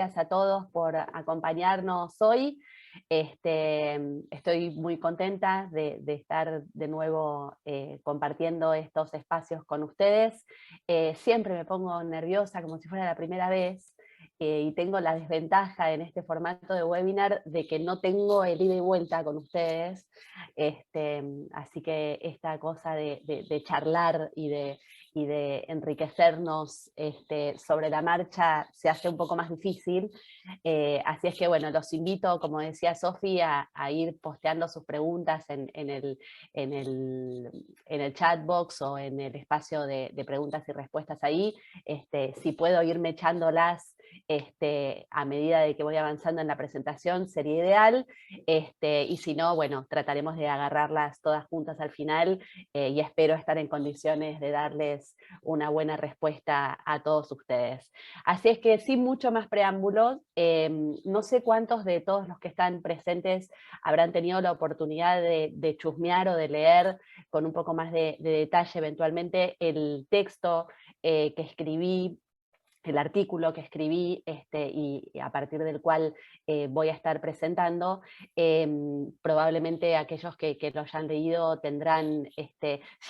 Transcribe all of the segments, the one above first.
Gracias a todos por acompañarnos hoy. Estoy muy contenta de estar de nuevo compartiendo estos espacios con ustedes. Siempre me pongo nerviosa como si fuera la primera vez, y tengo la desventaja en este formato de webinar de que no tengo el ida y vuelta con ustedes. Así que esta cosa de charlar y de enriquecernos sobre la marcha se hace un poco más difícil. Así es que bueno, los invito, como decía Sofía, a ir posteando sus preguntas en el chat box o en el espacio de preguntas y respuestas ahí. Si puedo irme echándolas a medida de que voy avanzando en la presentación sería ideal, y si no, bueno, trataremos de agarrarlas todas juntas al final, y espero estar en condiciones de darles una buena respuesta a todos ustedes. Así es que sin mucho más preámbulos, no sé cuántos de todos los que están presentes habrán tenido la oportunidad de chusmear o de leer con un poco más de detalle eventualmente el texto que escribí, el artículo que escribí, y a partir del cual voy a estar presentando. Probablemente aquellos que lo hayan leído tendrán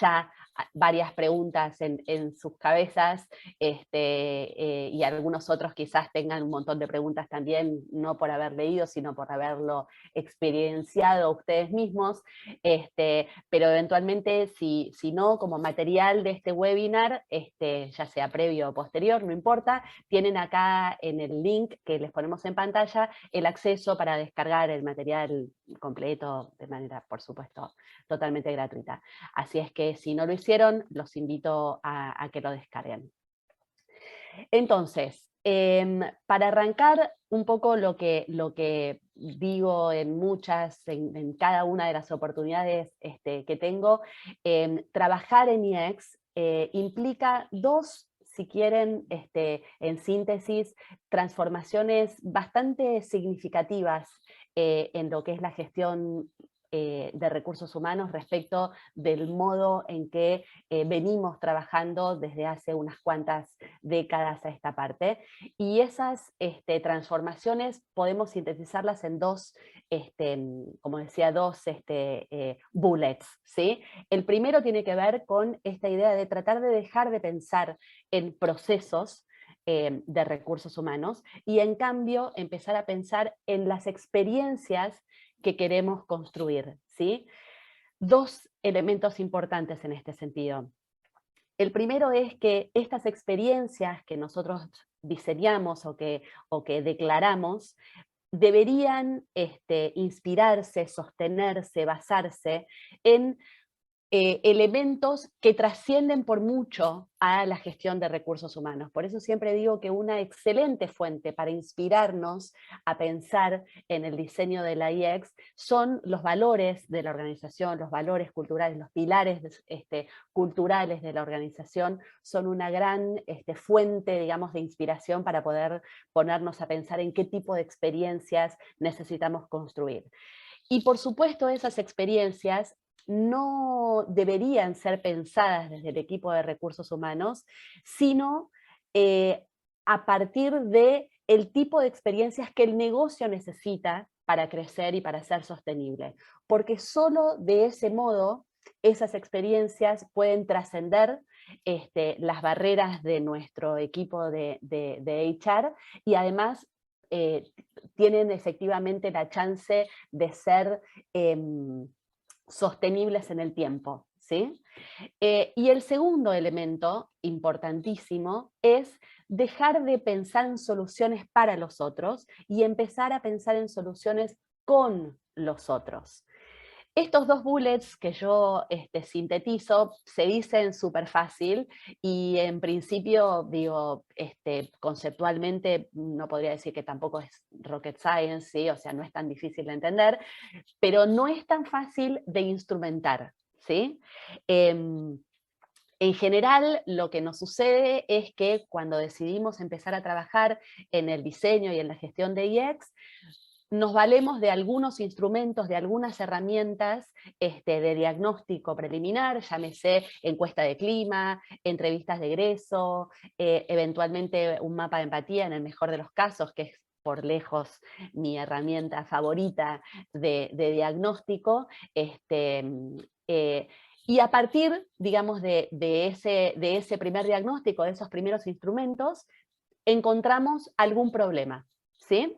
ya varias preguntas en sus cabezas, y algunos otros quizás tengan un montón de preguntas también, no por haber leído, sino por haberlo experienciado ustedes mismos. Pero eventualmente, si no, como material de este webinar, ya sea previo o posterior, no importa, tienen acá en el link que les ponemos en pantalla el acceso para descargar el material completo de manera, por supuesto, totalmente gratuita. Así es que si no lo hicieron, los invito a que lo descarguen. Entonces, para arrancar un poco lo que digo en cada una de las oportunidades que tengo, trabajar en IEX implica dos, si quieren, en síntesis, transformaciones bastante significativas en lo que es la gestión de recursos humanos respecto del modo en que venimos trabajando desde hace unas cuantas décadas a esta parte. Y esas transformaciones podemos sintetizarlas en dos, como decía, dos bullets, ¿sí? El primero tiene que ver con esta idea de tratar de dejar de pensar en procesos de recursos humanos y en cambio empezar a pensar en las experiencias que queremos construir, ¿sí? Dos elementos importantes en este sentido. El primero es que estas experiencias que nosotros diseñamos o que declaramos deberían inspirarse, sostenerse, basarse en elementos que trascienden por mucho a la gestión de recursos humanos. Por eso siempre digo que una excelente fuente para inspirarnos a pensar en el diseño de la IEX son los valores de la organización, los valores culturales, los pilares culturales de la organización, son una gran fuente, digamos, de inspiración para poder ponernos a pensar en qué tipo de experiencias necesitamos construir. Y por supuesto esas experiencias no deberían ser pensadas desde el equipo de recursos humanos, sino a partir de el tipo de experiencias que el negocio necesita para crecer y para ser sostenible. Porque solo de ese modo esas experiencias pueden trascender las barreras de nuestro equipo de HR y además tienen efectivamente la chance de ser sostenibles en el tiempo, ¿sí? Y el segundo elemento importantísimo es dejar de pensar en soluciones para los otros y empezar a pensar en soluciones con los otros. Estos dos bullets que yo sintetizo se dicen súper fácil y en principio, digo, conceptualmente no podría decir que tampoco es rocket science, ¿sí? O sea, no es tan difícil de entender, pero no es tan fácil de instrumentar, ¿sí? En general, lo que nos sucede es que cuando decidimos empezar a trabajar en el diseño y en la gestión de IEX, nos valemos de algunos instrumentos, de algunas herramientas de diagnóstico preliminar, llámese encuesta de clima, entrevistas de egreso, eventualmente un mapa de empatía en el mejor de los casos, que es por lejos mi herramienta favorita de diagnóstico. Y a partir, digamos, de ese primer diagnóstico, de esos primeros instrumentos, encontramos algún problema, ¿sí?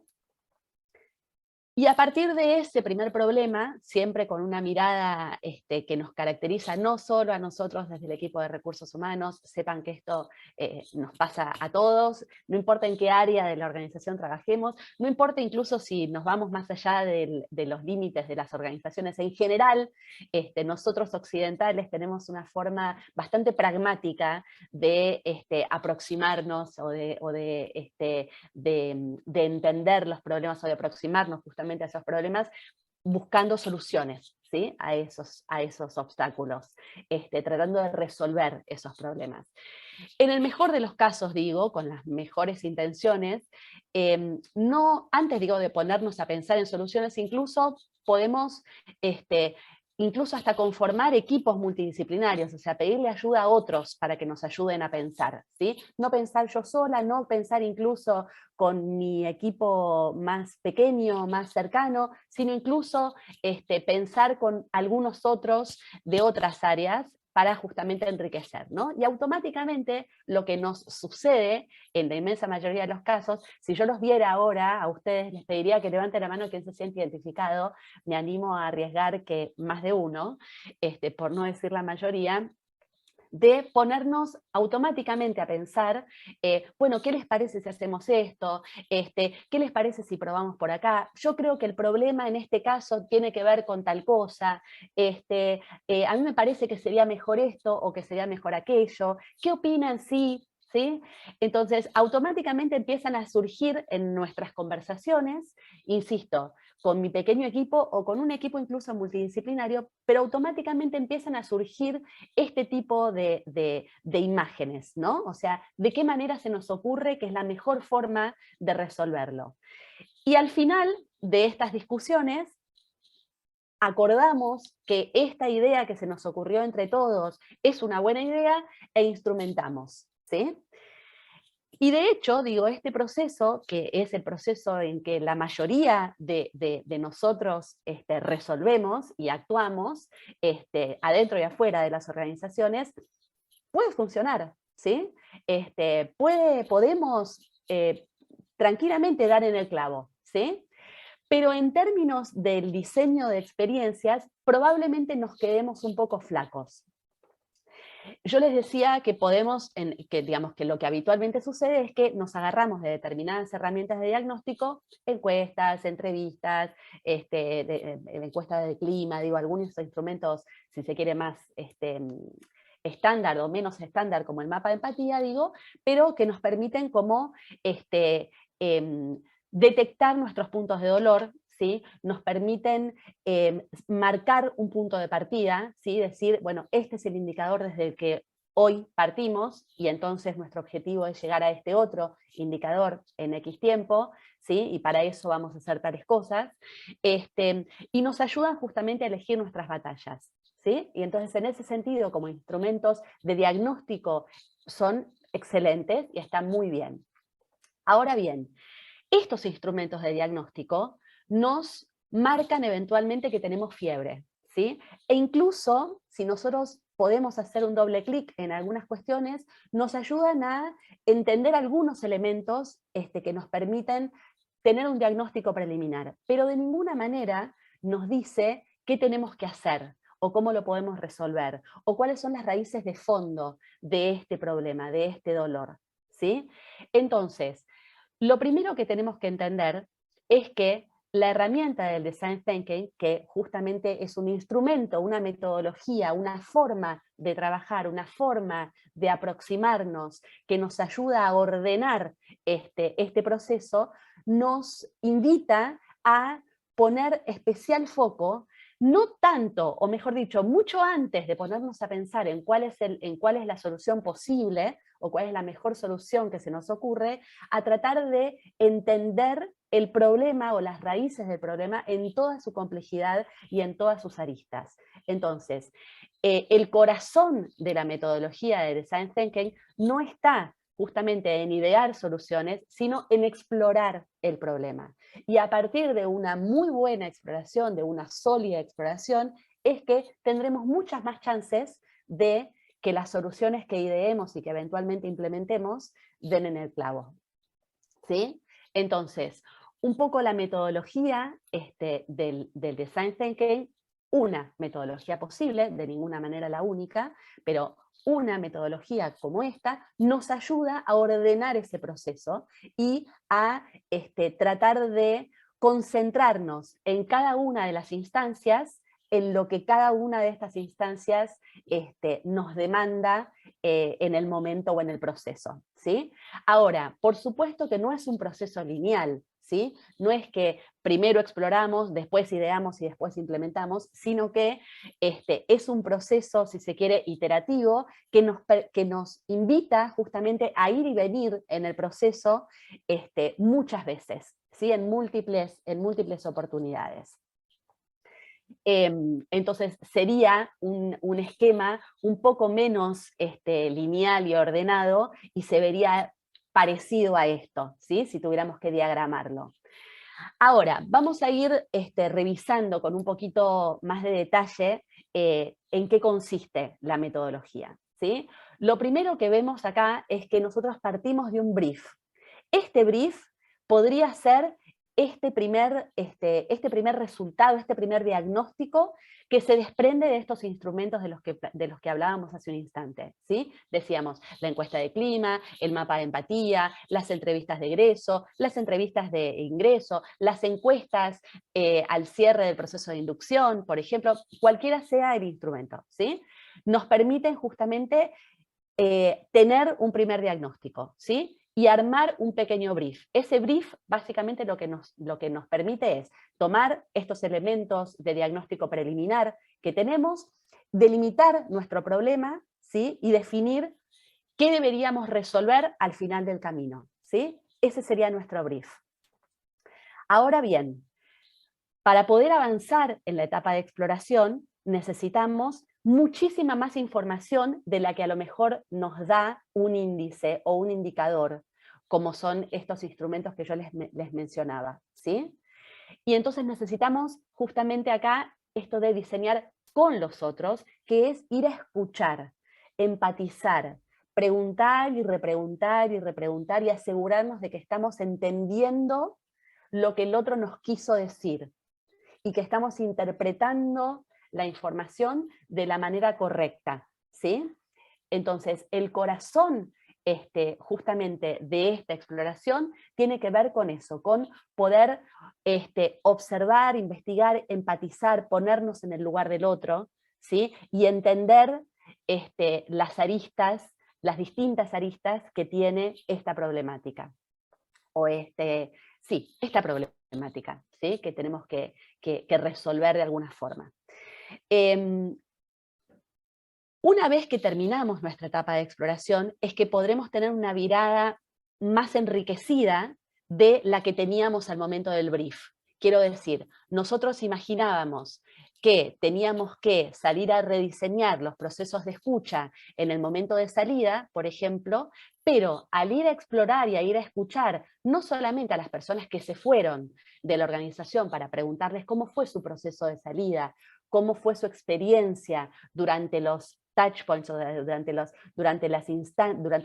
Y a partir de ese primer problema, siempre con una mirada que nos caracteriza no solo a nosotros desde el equipo de recursos humanos, sepan que esto nos pasa a todos, no importa en qué área de la organización trabajemos, no importa incluso si nos vamos más allá de los límites de las organizaciones en general, nosotros occidentales tenemos una forma bastante pragmática de aproximarnos o de entender los problemas o de aproximarnos justamente a esos problemas buscando soluciones, ¿sí? a esos obstáculos, tratando de resolver esos problemas. En el mejor de los casos, digo, con las mejores intenciones, no, antes digo de ponernos a pensar en soluciones, incluso podemos incluso hasta conformar equipos multidisciplinarios, o sea, pedirle ayuda a otros para que nos ayuden a pensar, ¿sí? No pensar yo sola, no pensar incluso con mi equipo más pequeño, más cercano, sino incluso pensar con algunos otros de otras áreas para justamente enriquecer, ¿no? Y automáticamente lo que nos sucede, en la inmensa mayoría de los casos, si yo los viera ahora, a ustedes les pediría que levanten la mano quien se siente identificado, me animo a arriesgar que más de uno, por no decir la mayoría, de ponernos automáticamente a pensar, bueno, ¿qué les parece si hacemos esto? ¿Qué les parece si probamos por acá? Yo creo que el problema en este caso tiene que ver con tal cosa, a mí me parece que sería mejor esto o que sería mejor aquello, ¿qué opinan si? ¿Sí? Entonces, automáticamente empiezan a surgir en nuestras conversaciones, insisto, con mi pequeño equipo o con un equipo incluso multidisciplinario, pero automáticamente empiezan a surgir este tipo de imágenes, ¿no? O sea, ¿de qué manera se nos ocurre que es la mejor forma de resolverlo? Y al final de estas discusiones, acordamos que esta idea que se nos ocurrió entre todos es una buena idea e instrumentamos, ¿sí? Y de hecho, digo, este proceso, que es el proceso en que la mayoría de nosotros resolvemos y actuamos adentro y afuera de las organizaciones, puede funcionar, ¿sí? Podemos tranquilamente dar en el clavo, ¿sí? Pero en términos del diseño de experiencias, probablemente nos quedemos un poco flacos. Yo les decía que podemos, digamos que lo que habitualmente sucede es que nos agarramos de determinadas herramientas de diagnóstico, encuestas, entrevistas, encuestas de clima, digo, algunos instrumentos, si se quiere, más estándar o menos estándar, como el mapa de empatía, digo, pero que nos permiten como detectar nuestros puntos de dolor, ¿sí? Nos permiten marcar un punto de partida, ¿sí? Decir, bueno, este es el indicador desde el que hoy partimos y entonces nuestro objetivo es llegar a este otro indicador en X tiempo, ¿sí? Y para eso vamos a hacer tales cosas, y nos ayudan justamente a elegir nuestras batallas, ¿sí? Y entonces en ese sentido, como instrumentos de diagnóstico, son excelentes y están muy bien. Ahora bien, estos instrumentos de diagnóstico nos marcan eventualmente que tenemos fiebre, ¿sí? E incluso, si nosotros podemos hacer un doble clic en algunas cuestiones, nos ayudan a entender algunos elementos que nos permiten tener un diagnóstico preliminar, pero de ninguna manera nos dice qué tenemos que hacer, o cómo lo podemos resolver, o cuáles son las raíces de fondo de este problema, de este dolor, ¿sí? Entonces, lo primero que tenemos que entender es que la herramienta del Design Thinking, que justamente es un instrumento, una metodología, una forma de trabajar, una forma de aproximarnos, que nos ayuda a ordenar este proceso, nos invita a poner especial foco, no tanto, o mejor dicho, mucho antes de ponernos a pensar en cuál es la solución posible, o cuál es la mejor solución que se nos ocurre, a tratar de entender el problema o las raíces del problema en toda su complejidad y en todas sus aristas. Entonces, el corazón de la metodología de Design Thinking no está justamente en idear soluciones, sino en explorar el problema. Y a partir de una muy buena exploración, de una sólida exploración, es que tendremos muchas más chances de que las soluciones que ideemos y que eventualmente implementemos den en el clavo. ¿Sí? Entonces, un poco la metodología del Design Thinking, una metodología posible, de ninguna manera la única, pero una metodología como esta nos ayuda a ordenar ese proceso y a tratar de concentrarnos en cada una de las instancias, en lo que cada una de estas instancias nos demanda en el momento o en el proceso, ¿sí? Ahora, por supuesto que no es un proceso lineal, ¿sí? No es que primero exploramos, después ideamos y después implementamos, sino que es un proceso, si se quiere, iterativo, que nos invita justamente a ir y venir en el proceso muchas veces, ¿sí? En múltiples oportunidades. Entonces sería un esquema un poco menos lineal y ordenado y se vería parecido a esto, ¿sí? Si tuviéramos que diagramarlo. Ahora, vamos a ir revisando con un poquito más de detalle en qué consiste la metodología, ¿sí? Lo primero que vemos acá es que nosotros partimos de un brief. Este brief podría ser este primer resultado, este primer diagnóstico que se desprende de estos instrumentos de los que hablábamos hace un instante, ¿sí? Decíamos, la encuesta de clima, el mapa de empatía, las entrevistas de egreso, las entrevistas de ingreso, las encuestas al cierre del proceso de inducción, por ejemplo, cualquiera sea el instrumento, ¿sí? Nos permiten justamente tener un primer diagnóstico, ¿sí? Y armar un pequeño brief. Ese brief básicamente lo que nos permite es tomar estos elementos de diagnóstico preliminar que tenemos, delimitar nuestro problema, ¿sí? Y definir qué deberíamos resolver al final del camino, ¿sí? Ese sería nuestro brief. Ahora bien, para poder avanzar en la etapa de exploración, necesitamos muchísima más información de la que a lo mejor nos da un índice o un indicador, como son estos instrumentos que yo les mencionaba, ¿sí? Y entonces necesitamos justamente acá esto de diseñar con los otros, que es ir a escuchar, empatizar, preguntar y repreguntar y repreguntar y asegurarnos de que estamos entendiendo lo que el otro nos quiso decir y que estamos interpretando la información de la manera correcta, ¿sí? Entonces, el corazón justamente de esta exploración tiene que ver con eso, con poder observar, investigar, empatizar, ponernos en el lugar del otro, ¿sí? Y entender las aristas, las distintas aristas que tiene esta problemática. O esta problemática, ¿sí? Que tenemos que resolver de alguna forma. Una vez que terminamos nuestra etapa de exploración, es que podremos tener una mirada más enriquecida de la que teníamos al momento del brief. Quiero decir, nosotros imaginábamos que teníamos que salir a rediseñar los procesos de escucha en el momento de salida, por ejemplo, pero al ir a explorar y a ir a escuchar no solamente a las personas que se fueron de la organización para preguntarles cómo fue su proceso de salida, cómo fue su experiencia durante los touch points, o durante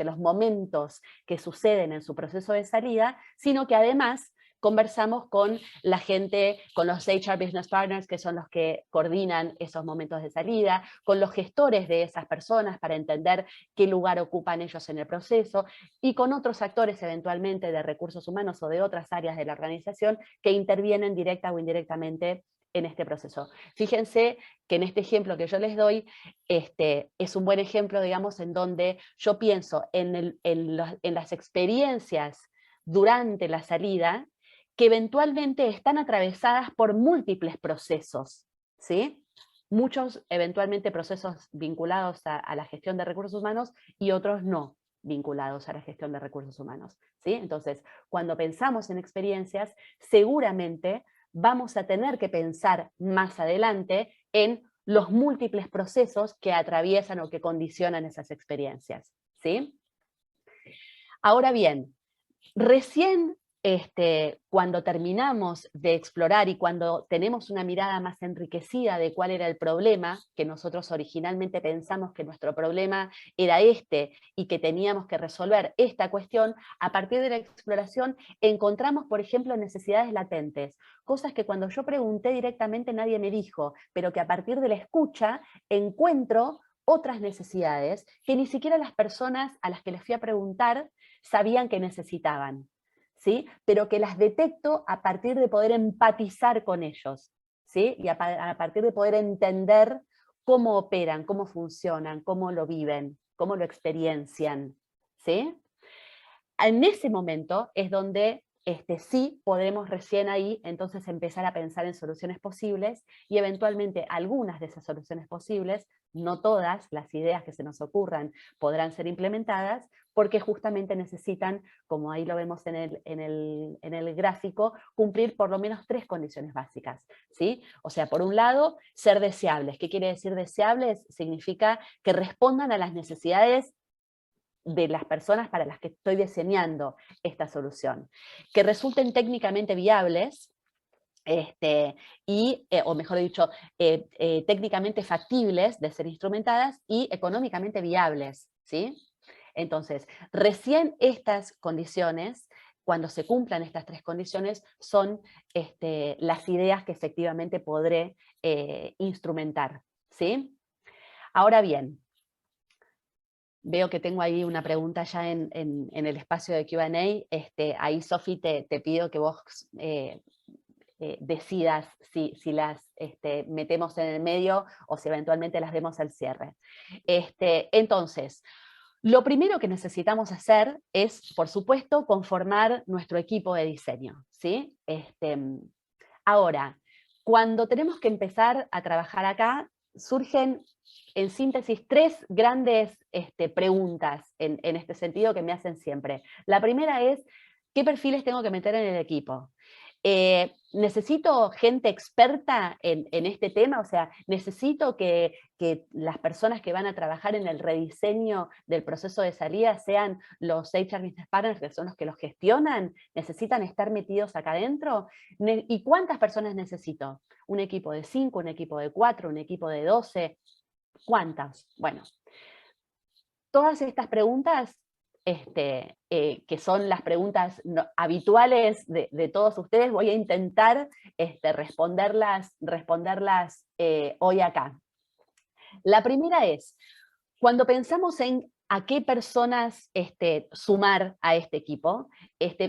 los momentos que suceden en su proceso de salida, sino que además conversamos con la gente, con los HR Business Partners, que son los que coordinan esos momentos de salida, con los gestores de esas personas para entender qué lugar ocupan ellos en el proceso, y con otros actores eventualmente de recursos humanos o de otras áreas de la organización que intervienen directa o indirectamente en este proceso. Fíjense que en este ejemplo que yo les doy, es un buen ejemplo, digamos, en donde yo pienso en las experiencias durante la salida, que eventualmente están atravesadas por múltiples procesos, ¿sí? Muchos eventualmente procesos vinculados a la gestión de recursos humanos y otros no, vinculados a la gestión de recursos humanos, ¿sí? Entonces, cuando pensamos en experiencias, seguramente vamos a tener que pensar más adelante en los múltiples procesos que atraviesan o que condicionan esas experiencias, ¿sí? Ahora bien, recién cuando terminamos de explorar y cuando tenemos una mirada más enriquecida de cuál era el problema, que nosotros originalmente pensamos que nuestro problema era y que teníamos que resolver esta cuestión, a partir de la exploración encontramos, por ejemplo, necesidades latentes, cosas que cuando yo pregunté directamente nadie me dijo, pero que a partir de la escucha encuentro otras necesidades que ni siquiera las personas a las que les fui a preguntar sabían que necesitaban, ¿sí? Pero que las detecto a partir de poder empatizar con ellos, ¿sí? Y a partir de poder entender cómo operan, cómo funcionan, cómo lo viven, cómo lo experiencian, ¿sí? En ese momento es donde sí podremos recién ahí entonces empezar a pensar en soluciones posibles y eventualmente algunas de esas soluciones posibles, no todas las ideas que se nos ocurran podrán ser implementadas porque justamente necesitan, como ahí lo vemos en el gráfico, cumplir por lo menos 3 condiciones básicas, ¿sí? O sea, por un lado, ser deseables. ¿Qué quiere decir deseables? Significa que respondan a las necesidades de las personas para las que estoy diseñando esta solución, que resulten técnicamente viables, o mejor dicho, técnicamente factibles de ser instrumentadas y económicamente viables, ¿sí? Entonces, recién estas condiciones, cuando se cumplan estas 3 condiciones, son las ideas que efectivamente podré instrumentar, ¿sí? Ahora bien, veo que tengo ahí una pregunta ya en el espacio de Q&A. Ahí, Sofi, te pido que vos decidas si las metemos en el medio o si eventualmente las vemos al cierre. Entonces, lo primero que necesitamos hacer es, por supuesto, conformar nuestro equipo de diseño, ¿sí? Ahora, cuando tenemos que empezar a trabajar acá, surgen, en síntesis, 3 grandes preguntas en este sentido que me hacen siempre. La primera es, ¿qué perfiles tengo que meter en el equipo? ¿Necesito gente experta en este tema? O sea, ¿necesito que las personas que van a trabajar en el rediseño del proceso de salida sean los HR Business Partners, que son los que los gestionan? ¿Necesitan estar metidos acá adentro? ¿Y cuántas personas necesito? ¿Un equipo de 5, un equipo de 4, un equipo de 12? ¿Cuántas? Bueno, todas estas preguntas, que son las preguntas habituales de todos ustedes, voy a intentar responderlas hoy acá. La primera es, cuando pensamos en a qué personas sumar a este equipo,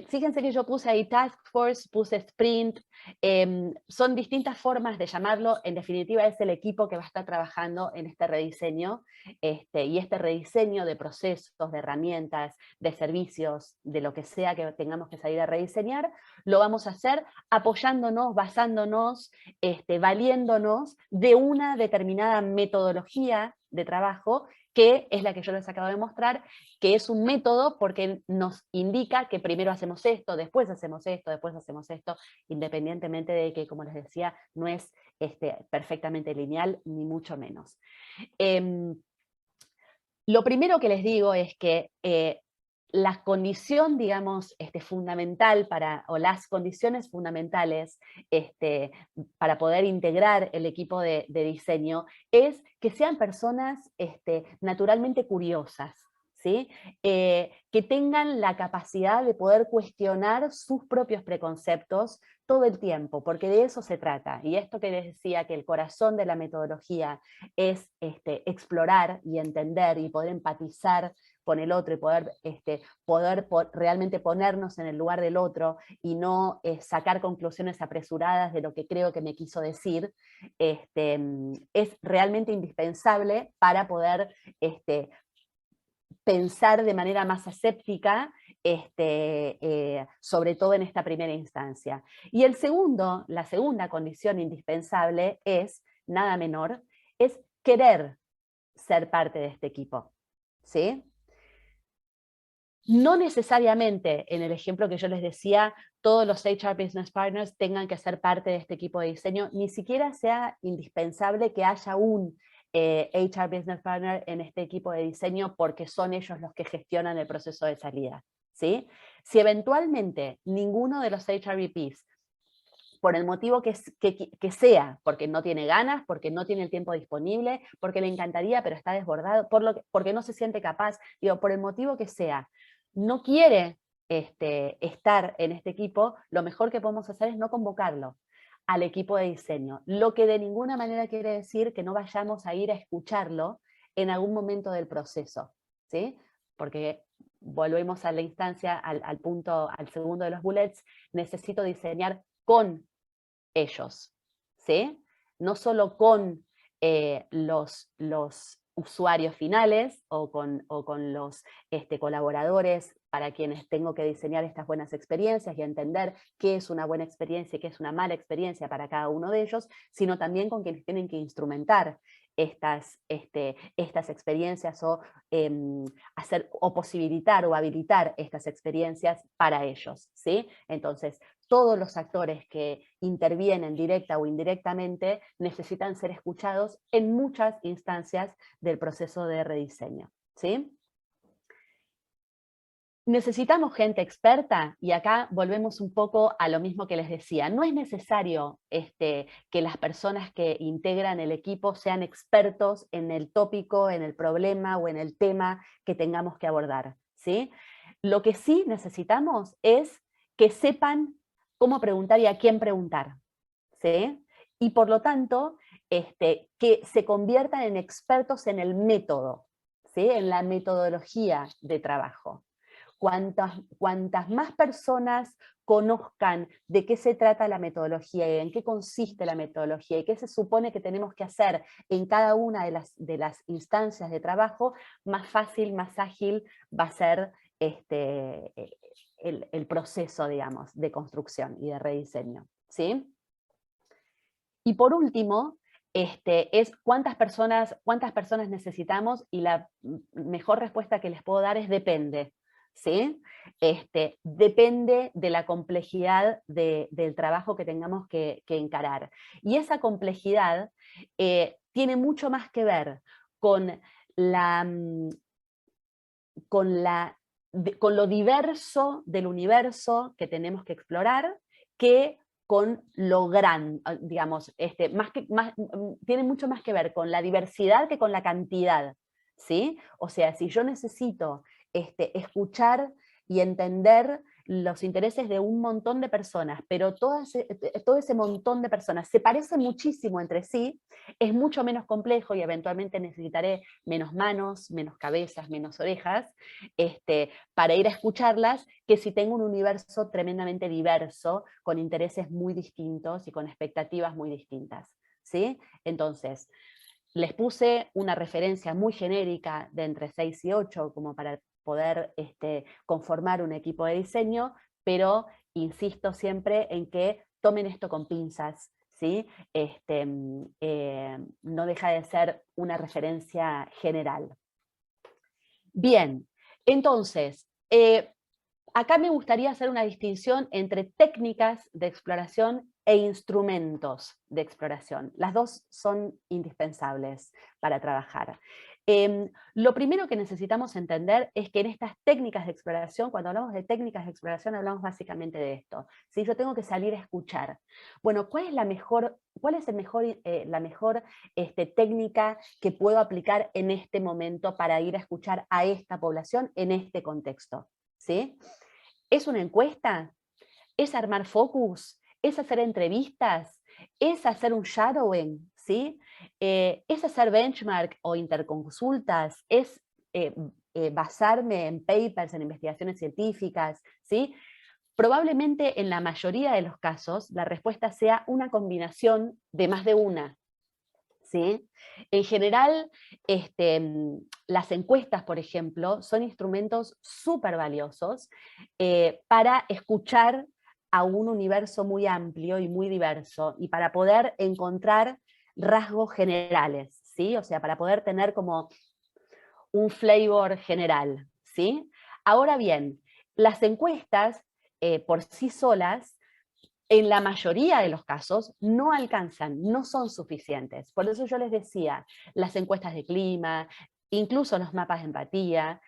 fíjense que yo puse ahí Task Force, puse Sprint, son distintas formas de llamarlo, en definitiva es el equipo que va a estar trabajando en este rediseño, y este rediseño de procesos, de herramientas, de servicios, de lo que sea que tengamos que salir a rediseñar, lo vamos a hacer apoyándonos, basándonos, valiéndonos de una determinada metodología de trabajo, que es la que yo les acabo de mostrar, que es un método porque nos indica que primero hacemos esto, después hacemos esto, después hacemos esto, independientemente de que, como les decía, no es perfectamente lineal, ni mucho menos. Lo primero que les digo es que la condición, digamos, fundamental o las condiciones fundamentales para poder integrar el equipo de diseño es que sean personas naturalmente curiosas, ¿sí? Que tengan la capacidad de poder cuestionar sus propios preconceptos todo el tiempo, porque de eso se trata. Y esto que les decía, que el corazón de la metodología es explorar y entender y poder empatizar con el otro y poder realmente ponernos en el lugar del otro y no sacar conclusiones apresuradas de lo que creo que me quiso decir, es realmente indispensable para poder pensar de manera más aséptica, sobre todo en esta primera instancia. Y la segunda condición indispensable es, nada menor, es querer ser parte de este equipo, ¿sí? No necesariamente, en el ejemplo que yo les decía, todos los HR Business Partners tengan que ser parte de este equipo de diseño, ni siquiera sea indispensable que haya un HR Business Partner en este equipo de diseño porque son ellos los que gestionan el proceso de salida, ¿sí? Si eventualmente ninguno de los HRBPs, por el motivo que sea, porque no tiene ganas, porque no tiene el tiempo disponible, porque le encantaría pero está desbordado, porque no se siente capaz, digo, por el motivo que sea, no quiere estar en este equipo, lo mejor que podemos hacer es no convocarlo al equipo de diseño, lo que de ninguna manera quiere decir que no vayamos a ir a escucharlo en algún momento del proceso, ¿sí? Porque volvemos a la instancia, al punto, al segundo de los bullets, necesito diseñar con ellos, ¿sí? No solo con los usuarios finales o con los colaboradores para quienes tengo que diseñar estas buenas experiencias y entender qué es una buena experiencia y qué es una mala experiencia para cada uno de ellos, sino también con quienes tienen que instrumentar estas experiencias o hacer o posibilitar o habilitar estas experiencias para ellos, ¿sí? Entonces, todos los actores que intervienen directa o indirectamente necesitan ser escuchados en muchas instancias del proceso de rediseño, ¿sí? Necesitamos gente experta, y acá volvemos un poco a lo mismo que les decía. No es necesario que las personas que integran el equipo sean expertos en el tópico, en el problema o en el tema que tengamos que abordar, ¿sí? Lo que sí necesitamos es que sepan cómo preguntar y a quién preguntar, ¿sí? Y por lo tanto, que se conviertan en expertos en el método, ¿sí? En la metodología de trabajo. Cuantas más personas conozcan de qué se trata la metodología y en qué consiste la metodología y qué se supone que tenemos que hacer en cada una de las instancias de trabajo, más fácil, más ágil va a ser el proceso, digamos, de construcción y de rediseño, ¿sí? Y por último, es cuántas personas necesitamos, y la mejor respuesta que les puedo dar es depende, ¿sí? Depende de la complejidad del trabajo que tengamos que encarar. Y esa complejidad tiene mucho más que ver con con lo diverso del universo que tenemos que explorar, que con lo gran, digamos, tiene mucho más que ver con la diversidad que con la cantidad, ¿sí? O sea, si yo necesito escuchar y entender los intereses de un montón de personas, pero todo ese montón de personas se parecen muchísimo entre sí, es mucho menos complejo y eventualmente necesitaré menos manos, menos cabezas, menos orejas, para ir a escucharlas, que si tengo un universo tremendamente diverso, con intereses muy distintos y con expectativas muy distintas, ¿sí? Entonces, les puse una referencia muy genérica de entre 6 y 8 como para poder conformar un equipo de diseño, pero insisto siempre en que tomen esto con pinzas, ¿sí? No deja de ser una referencia general. Bien, entonces, acá me gustaría hacer una distinción entre técnicas de exploración e instrumentos de exploración. Las dos son indispensables para trabajar. Lo primero que necesitamos entender es que en estas técnicas de exploración, cuando hablamos de técnicas de exploración, hablamos básicamente de esto. Si yo tengo que salir a escuchar, bueno, ¿cuál es la mejor técnica que puedo aplicar en este momento para ir a escuchar a esta población en este contexto? ¿Sí? ¿Es una encuesta? ¿Es armar focus? ¿Es hacer entrevistas? ¿Es hacer un shadowing? ¿Sí? ¿Es hacer benchmark o interconsultas? ¿Es basarme en papers, en investigaciones científicas? ¿Sí? Probablemente en la mayoría de los casos la respuesta sea una combinación de más de una, ¿sí? En general, las encuestas, por ejemplo, son instrumentos súper valiosos para escuchar a un universo muy amplio y muy diverso y para poder encontrar rasgos generales, ¿sí? O sea, para poder tener como un flavor general, ¿sí? Ahora bien, las encuestas por sí solas, en la mayoría de los casos, no alcanzan, no son suficientes. Por eso yo les decía, las encuestas de clima, incluso los mapas de empatía,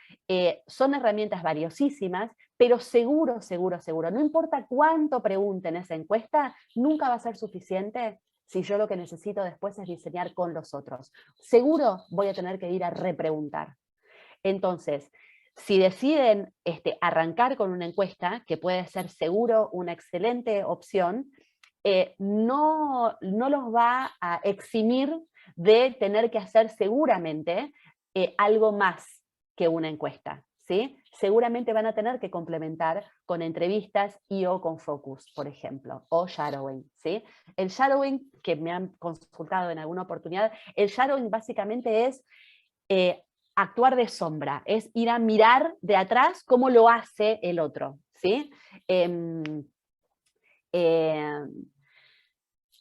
son herramientas valiosísimas, pero seguro, seguro, seguro, no importa cuánto pregunten esa encuesta, nunca va a ser suficiente si yo lo que necesito después es diseñar con los otros. Seguro voy a tener que ir a repreguntar. Entonces, si deciden arrancar con una encuesta, que puede ser seguro una excelente opción, no los va a eximir de tener que hacer seguramente algo más que una encuesta, ¿sí? Seguramente van a tener que complementar con entrevistas y o con focus, por ejemplo, o shadowing, ¿sí? El shadowing, que me han consultado en alguna oportunidad, el shadowing básicamente es actuar de sombra, es ir a mirar de atrás cómo lo hace el otro, ¿sí? Eh, eh,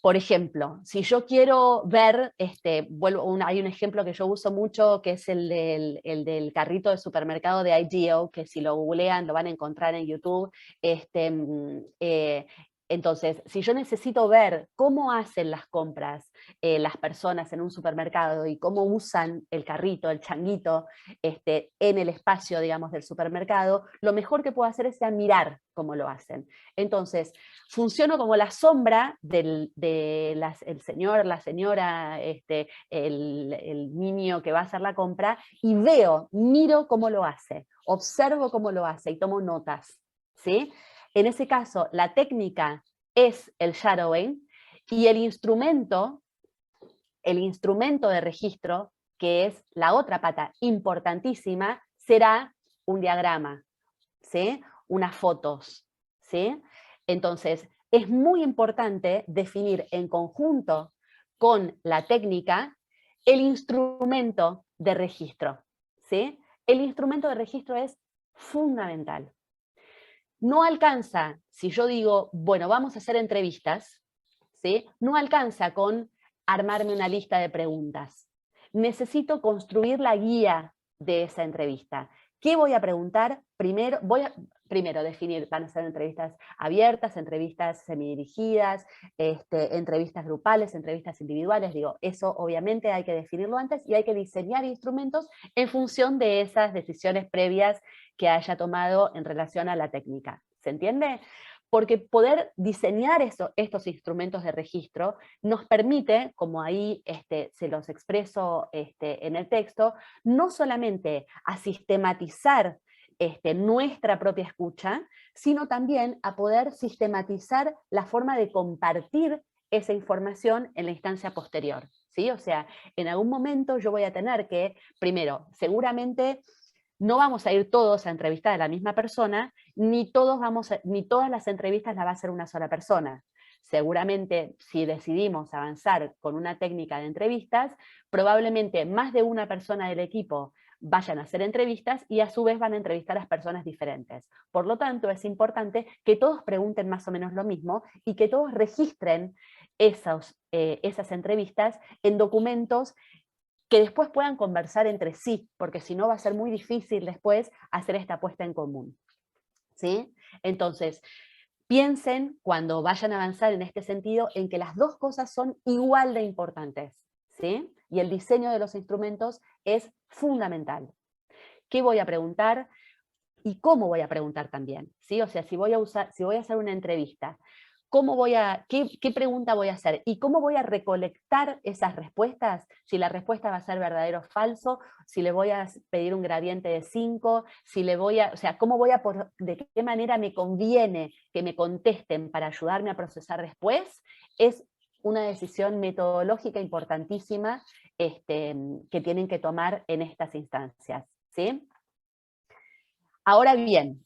por ejemplo, si yo quiero ver, hay un ejemplo que yo uso mucho, que es el del carrito de supermercado de IGEO, que si lo googlean lo van a encontrar en YouTube. Entonces, si yo necesito ver cómo hacen las compras las personas en un supermercado y cómo usan el carrito, el changuito, en el espacio, digamos, del supermercado, lo mejor que puedo hacer es mirar cómo lo hacen. Entonces, funciono como la sombra el señor, la señora, el niño que va a hacer la compra, y miro cómo lo hace, observo cómo lo hace y tomo notas, ¿sí? En ese caso, la técnica es el shadowing y el instrumento de registro, que es la otra pata importantísima, será un diagrama, ¿sí? Unas fotos, ¿sí? Entonces, es muy importante definir en conjunto con la técnica el instrumento de registro, ¿sí? El instrumento de registro es fundamental. No alcanza, si yo digo, bueno, vamos a hacer entrevistas, ¿sí? No alcanza con armarme una lista de preguntas. Necesito construir la guía de esa entrevista. ¿Qué voy a preguntar? Primero definir, van a ser entrevistas abiertas, entrevistas semidirigidas, entrevistas grupales, entrevistas individuales. Digo, eso obviamente hay que definirlo antes y hay que diseñar instrumentos en función de esas decisiones previas que haya tomado en relación a la técnica. ¿Se entiende? Porque poder diseñar estos instrumentos de registro nos permite, como ahí se los expreso en el texto, no solamente a sistematizar nuestra propia escucha, sino también a poder sistematizar la forma de compartir esa información en la instancia posterior, ¿sí? O sea, en algún momento yo voy a tener que, primero, seguramente no vamos a ir todos a entrevistar a la misma persona, ni todas las entrevistas las va a hacer una sola persona. Seguramente, si decidimos avanzar con una técnica de entrevistas, probablemente más de una persona del equipo vayan a hacer entrevistas y a su vez van a entrevistar a las personas diferentes. Por lo tanto, es importante que todos pregunten más o menos lo mismo y que todos registren esas entrevistas en documentos que después puedan conversar entre sí, porque si no va a ser muy difícil después hacer esta puesta en común, ¿sí? Entonces, piensen cuando vayan a avanzar en este sentido en que las dos cosas son igual de importantes, ¿sí? Y el diseño de los instrumentos es fundamental. ¿Qué voy a preguntar? Y cómo voy a preguntar también, ¿sí? O sea, si voy a hacer una entrevista, qué pregunta voy a hacer y cómo voy a recolectar esas respuestas, si la respuesta va a ser verdadero o falso, si le voy a pedir un gradiente de 5, o sea, de qué manera me conviene que me contesten para ayudarme a procesar después, es una decisión metodológica importantísima que tienen que tomar en estas instancias, ¿sí? Ahora bien,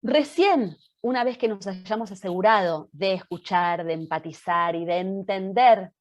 recién, una vez que nos hayamos asegurado de escuchar, de empatizar y de entender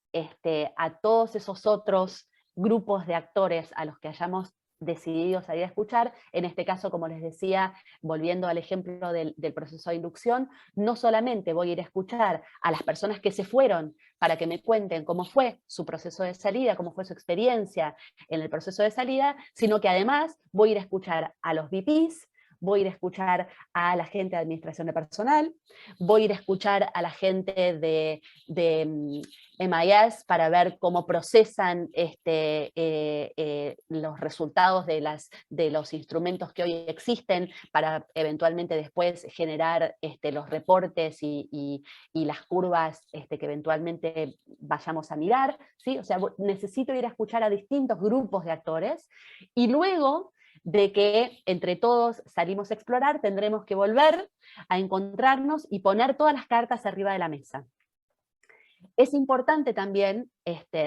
a todos esos otros grupos de actores a los que hayamos decidido salir a escuchar. En este caso, como les decía, volviendo al ejemplo del proceso de inducción, no solamente voy a ir a escuchar a las personas que se fueron para que me cuenten cómo fue su proceso de salida, cómo fue su experiencia en el proceso de salida, sino que además voy a ir a escuchar a los VPs, voy a ir a escuchar a la gente de administración de personal, voy a ir a escuchar a la gente de MIS para ver cómo procesan los resultados de los instrumentos que hoy existen para eventualmente después generar los reportes y las curvas que eventualmente vayamos a mirar, ¿sí? O sea, necesito ir a escuchar a distintos grupos de actores y luego de que entre todos salimos a explorar, tendremos que volver a encontrarnos y poner todas las cartas arriba de la mesa. Es importante también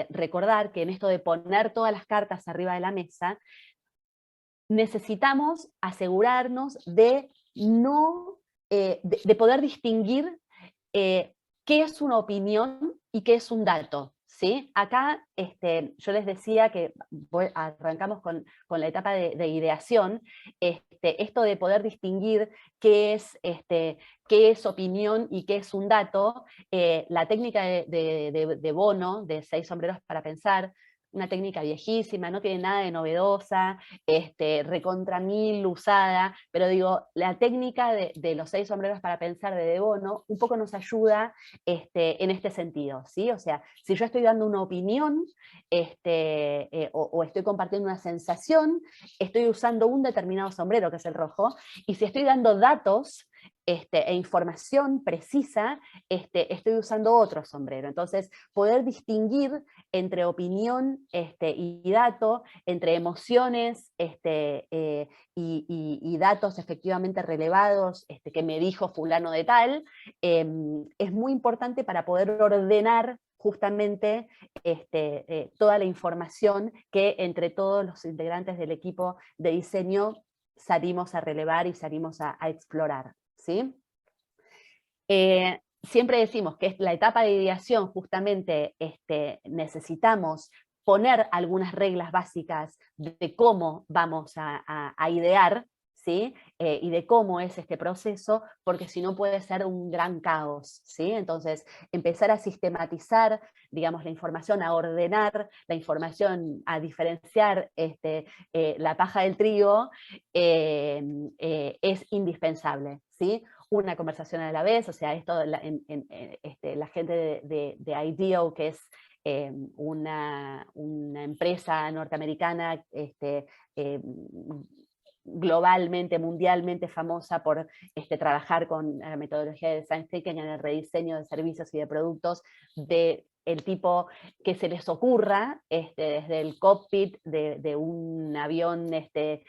recordar que en esto de poner todas las cartas arriba de la mesa, necesitamos asegurarnos de de poder distinguir qué es una opinión y qué es un dato. ¿Sí? Acá yo les decía que arrancamos con la etapa de ideación, esto de poder distinguir qué es opinión y qué es un dato, la técnica de Bono, de 6 sombreros para pensar, una técnica viejísima, no tiene nada de novedosa, recontra mil usada, pero digo, la técnica de los 6 sombreros para pensar de Bono un poco nos ayuda en este sentido, ¿sí? O sea, si yo estoy dando una opinión o estoy compartiendo una sensación, estoy usando un determinado sombrero, que es el rojo, y si estoy dando datos e información precisa, estoy usando otro sombrero. Entonces, poder distinguir entre opinión y dato, entre emociones y datos efectivamente relevados que me dijo fulano de tal, es muy importante para poder ordenar justamente toda la información que entre todos los integrantes del equipo de diseño salimos a relevar y salimos a explorar, ¿sí? Siempre decimos que es la etapa de ideación, justamente necesitamos poner algunas reglas básicas de cómo vamos a idear, ¿sí? Y de cómo es este proceso, porque si no puede ser un gran caos, ¿sí? Entonces, empezar a sistematizar, digamos, la información, a ordenar la información, a diferenciar la paja del trigo, es indispensable, ¿sí? Una conversación a la vez, o sea, esto la gente de IDEO, que es una empresa norteamericana globalmente, mundialmente famosa por trabajar con la metodología de design thinking en el rediseño de servicios y de productos de el tipo que se les ocurra, desde el cockpit de un avión de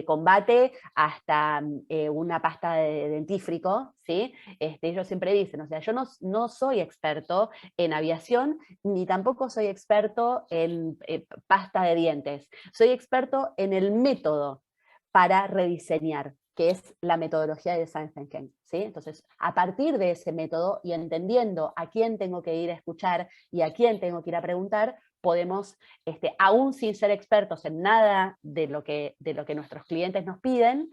combate hasta una pasta de dentífrico, ¿sí? Ellos siempre dicen, o sea, yo no soy experto en aviación, ni tampoco soy experto en pasta de dientes, soy experto en el método para rediseñar, que es la metodología de design thinking, ¿sí? Entonces, a partir de ese método y entendiendo a quién tengo que ir a escuchar y a quién tengo que ir a preguntar, podemos, aún sin ser expertos en nada de lo que nuestros clientes nos piden,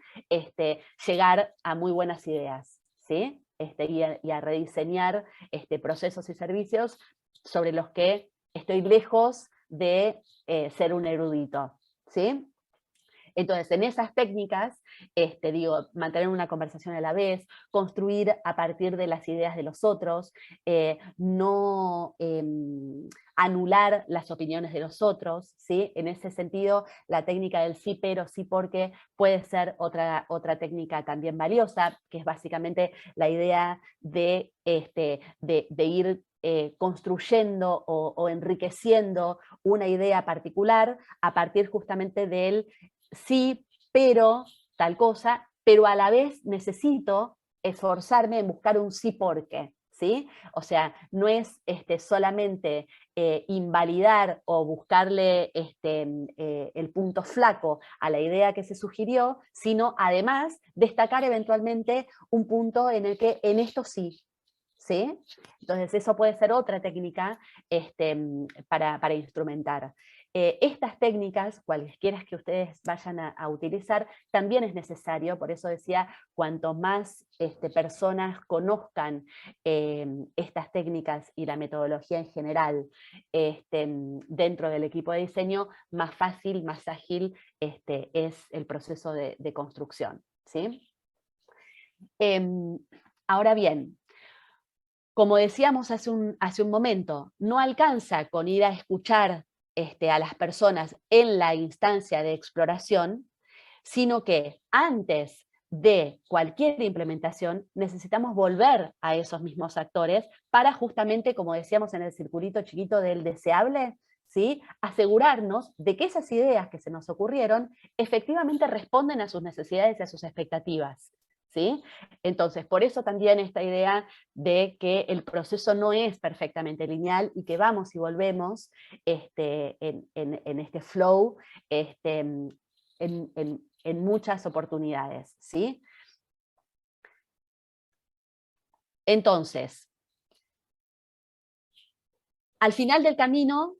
llegar a muy buenas ideas, ¿sí? Y a rediseñar procesos y servicios sobre los que estoy lejos de ser un erudito, ¿sí? Entonces, en esas técnicas, digo, mantener una conversación a la vez, construir a partir de las ideas de los otros, no anular las opiniones de los otros, ¿sí? En ese sentido, la técnica del sí pero, sí porque puede ser otra técnica también valiosa, que es básicamente la idea de ir construyendo o enriqueciendo una idea particular a partir justamente del sí, pero tal cosa, pero a la vez necesito esforzarme en buscar un sí porque, ¿sí? O sea, no es solamente invalidar o buscarle el punto flaco a la idea que se sugirió, sino además destacar eventualmente un punto en el que en esto sí, ¿sí? Entonces eso puede ser otra técnica para instrumentar. estas técnicas, cualesquiera que ustedes vayan a utilizar, también es necesario, por eso decía, cuanto más personas conozcan estas técnicas y la metodología en general dentro del equipo de diseño, más fácil, más ágil es el proceso de construcción, ¿sí? Ahora bien, como decíamos hace un momento, no alcanza con ir a escuchar a las personas en la instancia de exploración, sino que antes de cualquier implementación necesitamos volver a esos mismos actores para justamente, como decíamos en el circulito chiquito del deseable, ¿sí?, asegurarnos de que esas ideas que se nos ocurrieron efectivamente responden a sus necesidades y a sus expectativas, ¿sí? Entonces, por eso también esta idea de que el proceso no es perfectamente lineal y que vamos y volvemos en este flow en muchas oportunidades, ¿sí? Entonces, al final del camino,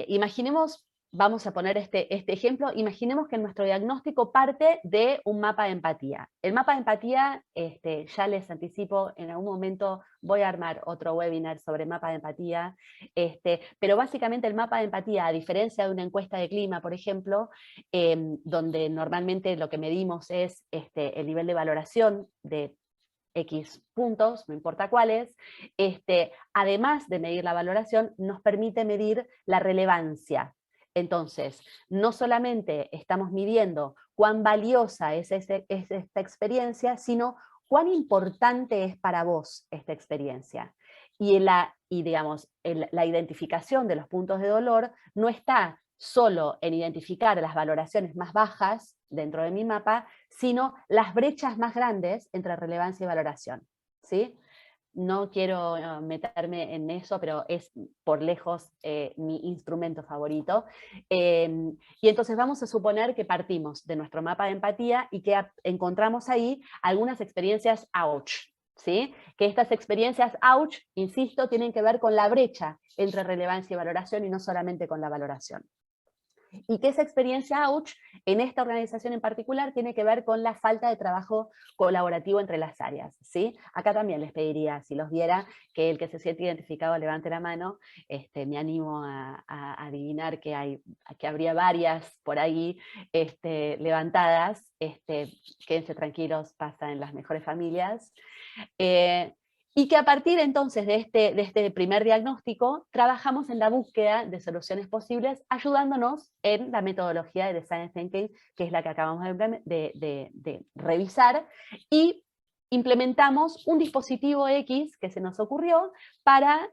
imaginemos, vamos a poner este ejemplo, imaginemos que nuestro diagnóstico parte de un mapa de empatía. El mapa de empatía, ya les anticipo, en algún momento voy a armar otro webinar sobre mapa de empatía, pero básicamente el mapa de empatía, a diferencia de una encuesta de clima, por ejemplo, donde normalmente lo que medimos es el nivel de valoración de X puntos, no importa cuáles, además de medir la valoración, nos permite medir la relevancia. Entonces, no solamente estamos midiendo cuán valiosa es esta experiencia, sino cuán importante es para vos esta experiencia. Y la identificación de los puntos de dolor no está solo en identificar las valoraciones más bajas dentro de mi mapa, sino las brechas más grandes entre relevancia y valoración, ¿sí? No quiero meterme en eso, pero es por lejos mi instrumento favorito. Y entonces vamos a suponer que partimos de nuestro mapa de empatía y que encontramos ahí algunas experiencias ouch, ¿sí? Que estas experiencias ouch, insisto, tienen que ver con la brecha entre relevancia y valoración y no solamente con la valoración. Y que esa experiencia ouch, en esta organización en particular, tiene que ver con la falta de trabajo colaborativo entre las áreas, ¿sí? Acá también les pediría, si los viera, que el que se siente identificado levante la mano. Me animo a adivinar que habría varias por ahí levantadas. Quédense tranquilos, pasa en las mejores familias. Y que a partir entonces de este primer diagnóstico, trabajamos en la búsqueda de soluciones posibles, ayudándonos en la metodología de Design Thinking, que es la que acabamos de revisar, y implementamos un dispositivo X que se nos ocurrió para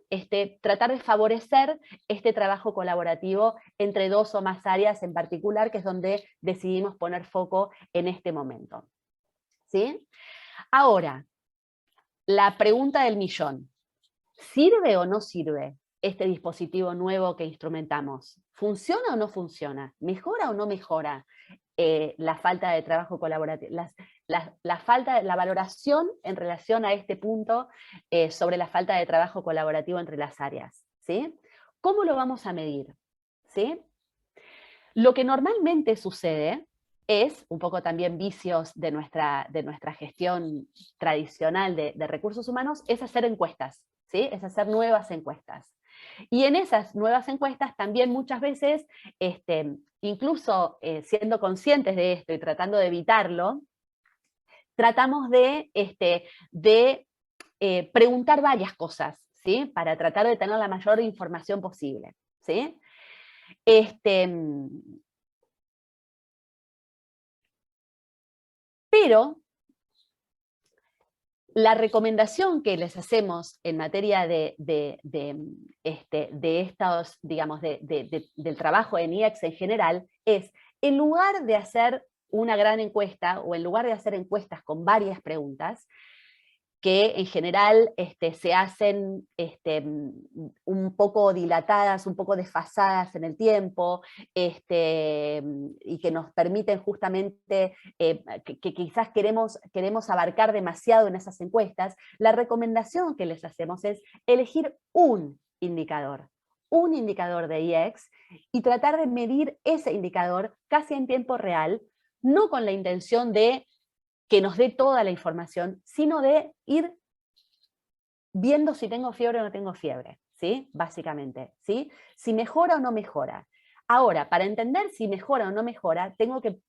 tratar de favorecer este trabajo colaborativo entre dos o más áreas en particular, que es donde decidimos poner foco en este momento, ¿sí? Ahora, la pregunta del millón: ¿sirve o no sirve este dispositivo nuevo que instrumentamos? ¿Funciona o no funciona? ¿Mejora o no mejora la falta de trabajo colaborativo? La falta de la valoración en relación a este punto sobre la falta de trabajo colaborativo entre las áreas, ¿sí? ¿Cómo lo vamos a medir? ¿Sí? Lo que normalmente sucede es, un poco también vicios de nuestra gestión tradicional de recursos humanos, es hacer encuestas, ¿sí? Es hacer nuevas encuestas. Y en esas nuevas encuestas también muchas veces, incluso siendo conscientes de esto y tratando de evitarlo, tratamos de preguntar varias cosas, ¿sí? Para tratar de tener la mayor información posible, ¿sí? Pero la recomendación que les hacemos en materia estos, digamos, del trabajo en IEX en general es, en lugar de hacer una gran encuesta o en lugar de hacer encuestas con varias preguntas, que en general se hacen un poco dilatadas, un poco desfasadas en el tiempo, y que nos permiten justamente, que quizás queremos abarcar demasiado en esas encuestas, la recomendación que les hacemos es elegir un indicador, un indicador de IEX y tratar de medir ese indicador casi en tiempo real, no con la intención de que nos dé toda la información, sino de ir viendo si tengo fiebre o no tengo fiebre, ¿sí? Básicamente, ¿sí? Si mejora o no mejora. Ahora, para entender si mejora o no mejora, tengo que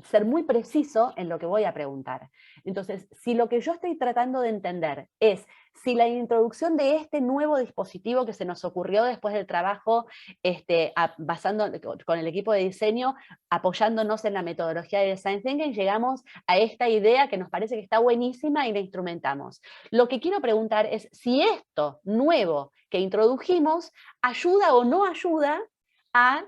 ser muy preciso en lo que voy a preguntar. Entonces, si lo que yo estoy tratando de entender es si la introducción de este nuevo dispositivo que se nos ocurrió después del trabajo, basando con el equipo de diseño, apoyándonos en la metodología de Design Thinking, llegamos a esta idea que nos parece que está buenísima y la instrumentamos. Lo que quiero preguntar es si esto nuevo que introdujimos ayuda o no ayuda a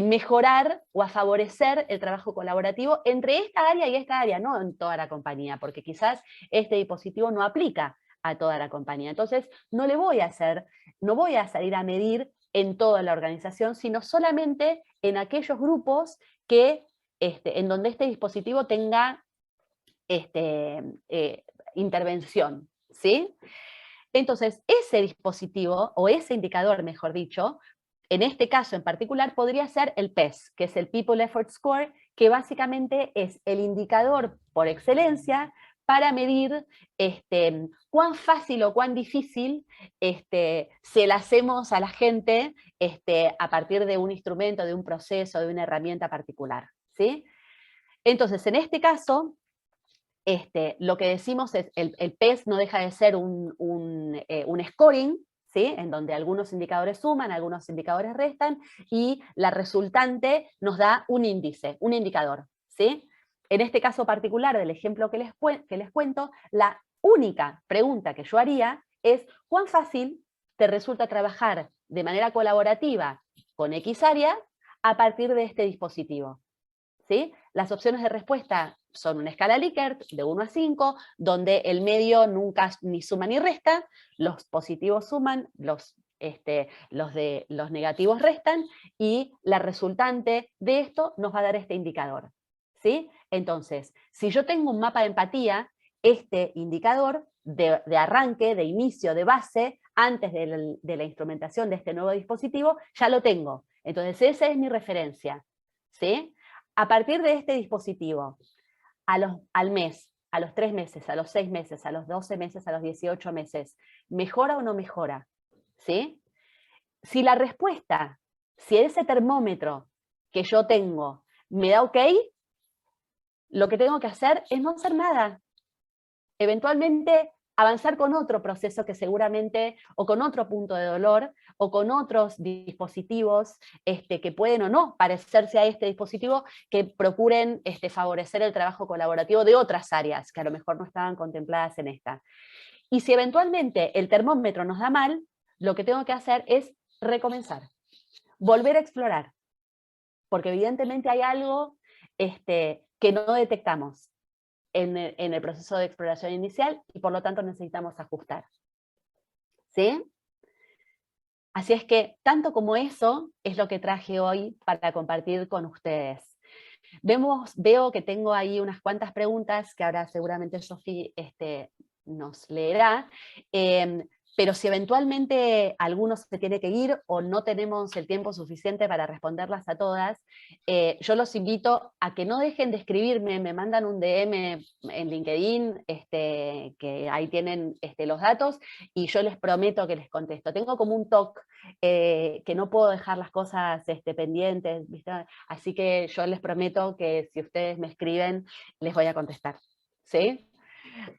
mejorar o a favorecer el trabajo colaborativo entre esta área y esta área, no en toda la compañía, porque quizás este dispositivo no aplica a toda la compañía. Entonces, no voy a salir a medir en toda la organización, sino solamente en aquellos grupos que, en donde este dispositivo tenga intervención, ¿sí? Entonces, ese dispositivo, o ese indicador, mejor dicho, en este caso en particular, podría ser el PES, que es el People Effort Score, que básicamente es el indicador por excelencia para medir cuán fácil o cuán difícil se la hacemos a la gente a partir de un instrumento, de un proceso, de una herramienta particular, ¿sí? Entonces, en este caso, lo que decimos es, el PES no deja de ser un scoring, ¿sí? En donde algunos indicadores suman, algunos indicadores restan, y la resultante nos da un índice, un indicador, ¿sí? En este caso particular del ejemplo que les cuento, la única pregunta que yo haría es, ¿cuán fácil te resulta trabajar de manera colaborativa con X área a partir de este dispositivo? ¿Sí? Las opciones de respuesta son una escala Likert de 1 a 5, donde el medio nunca ni suma ni resta, los positivos suman, los negativos restan, y la resultante de esto nos va a dar este indicador, ¿sí? Entonces, si yo tengo un mapa de empatía, este indicador de arranque, de inicio, de base, antes de la instrumentación de este nuevo dispositivo, ya lo tengo. Entonces, esa es mi referencia, ¿sí? A partir de este dispositivo, al mes, a los 3 meses, a los 6 meses, a los 12 meses, a los 18 meses, ¿mejora o no mejora? ¿Sí? Si la respuesta, si ese termómetro que yo tengo me da ok, lo que tengo que hacer es no hacer nada. Eventualmente avanzar con otro proceso que seguramente, o con otro punto de dolor, o con otros dispositivos que pueden o no parecerse a este dispositivo, que procuren favorecer el trabajo colaborativo de otras áreas que a lo mejor no estaban contempladas en esta. Y si eventualmente el termómetro nos da mal, lo que tengo que hacer es recomenzar, volver a explorar, porque evidentemente hay algo que no detectamos en el proceso de exploración inicial y por lo tanto necesitamos ajustar. ¿Sí? Así es que tanto como eso es lo que traje hoy para compartir con ustedes. Veo que tengo ahí unas cuantas preguntas que ahora seguramente Sofía nos leerá. Pero si eventualmente alguno se tiene que ir o no tenemos el tiempo suficiente para responderlas a todas, yo los invito a que no dejen de escribirme, me mandan un DM en LinkedIn, que ahí tienen los datos, y yo les prometo que les contesto. Tengo como un TOC, que no puedo dejar las cosas pendientes, ¿viste? Así que yo les prometo que si ustedes me escriben, les voy a contestar, ¿sí?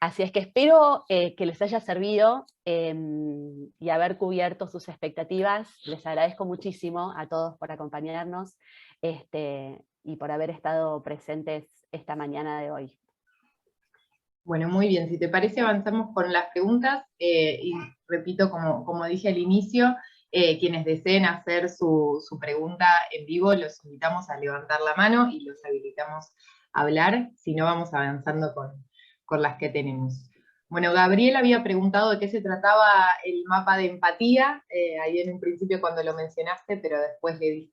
Así es que espero que les haya servido y haber cubierto sus expectativas. Les agradezco muchísimo a todos por acompañarnos y por haber estado presentes esta mañana de hoy. Bueno, muy bien. Si te parece, avanzamos con las preguntas. Y repito, como dije al inicio, quienes deseen hacer su pregunta en vivo, los invitamos a levantar la mano y los habilitamos a hablar. Si no, vamos avanzando con las que tenemos. Bueno, Gabriel había preguntado de qué se trataba el mapa de empatía, ahí en un principio cuando lo mencionaste, pero después le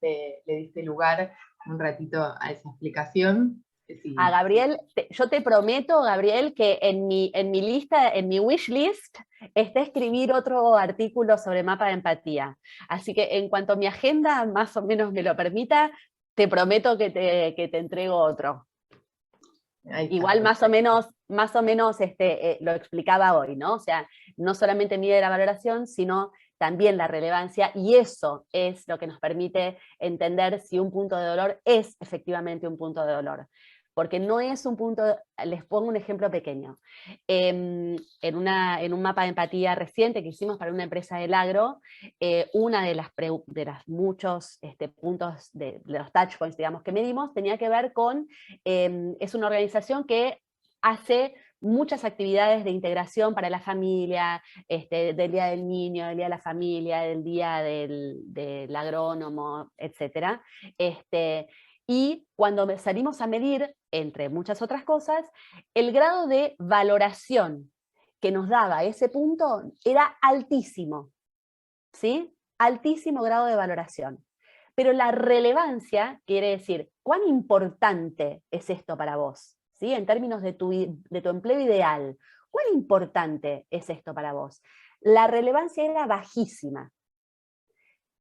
diste lugar un ratito a esa explicación. Sí. A Gabriel, yo te prometo, Gabriel, que en mi lista, en mi wish list, escribir otro artículo sobre mapa de empatía. Así que en cuanto mi agenda más o menos me lo permita, te prometo que te entrego otro. Igual más o menos lo explicaba hoy, ¿no? O sea, no solamente mide la valoración, sino también la relevancia, y eso es lo que nos permite entender si un punto de dolor es efectivamente un punto de dolor. Porque no es un punto, les pongo un ejemplo pequeño. En un mapa de empatía reciente que hicimos para una empresa del agro, una de las muchos puntos de los touch points, digamos, que medimos, tenía que ver con, es una organización que hace muchas actividades de integración para la familia, del Día del Niño, del Día de la Familia, del Día del Agrónomo, etc. Y cuando salimos a medir, entre muchas otras cosas, el grado de valoración que nos daba ese punto era altísimo, ¿sí? Altísimo grado de valoración. Pero la relevancia quiere decir, ¿cuán importante es esto para vos? ¿Sí? En términos de tu empleo ideal, ¿cuán importante es esto para vos? La relevancia era bajísima.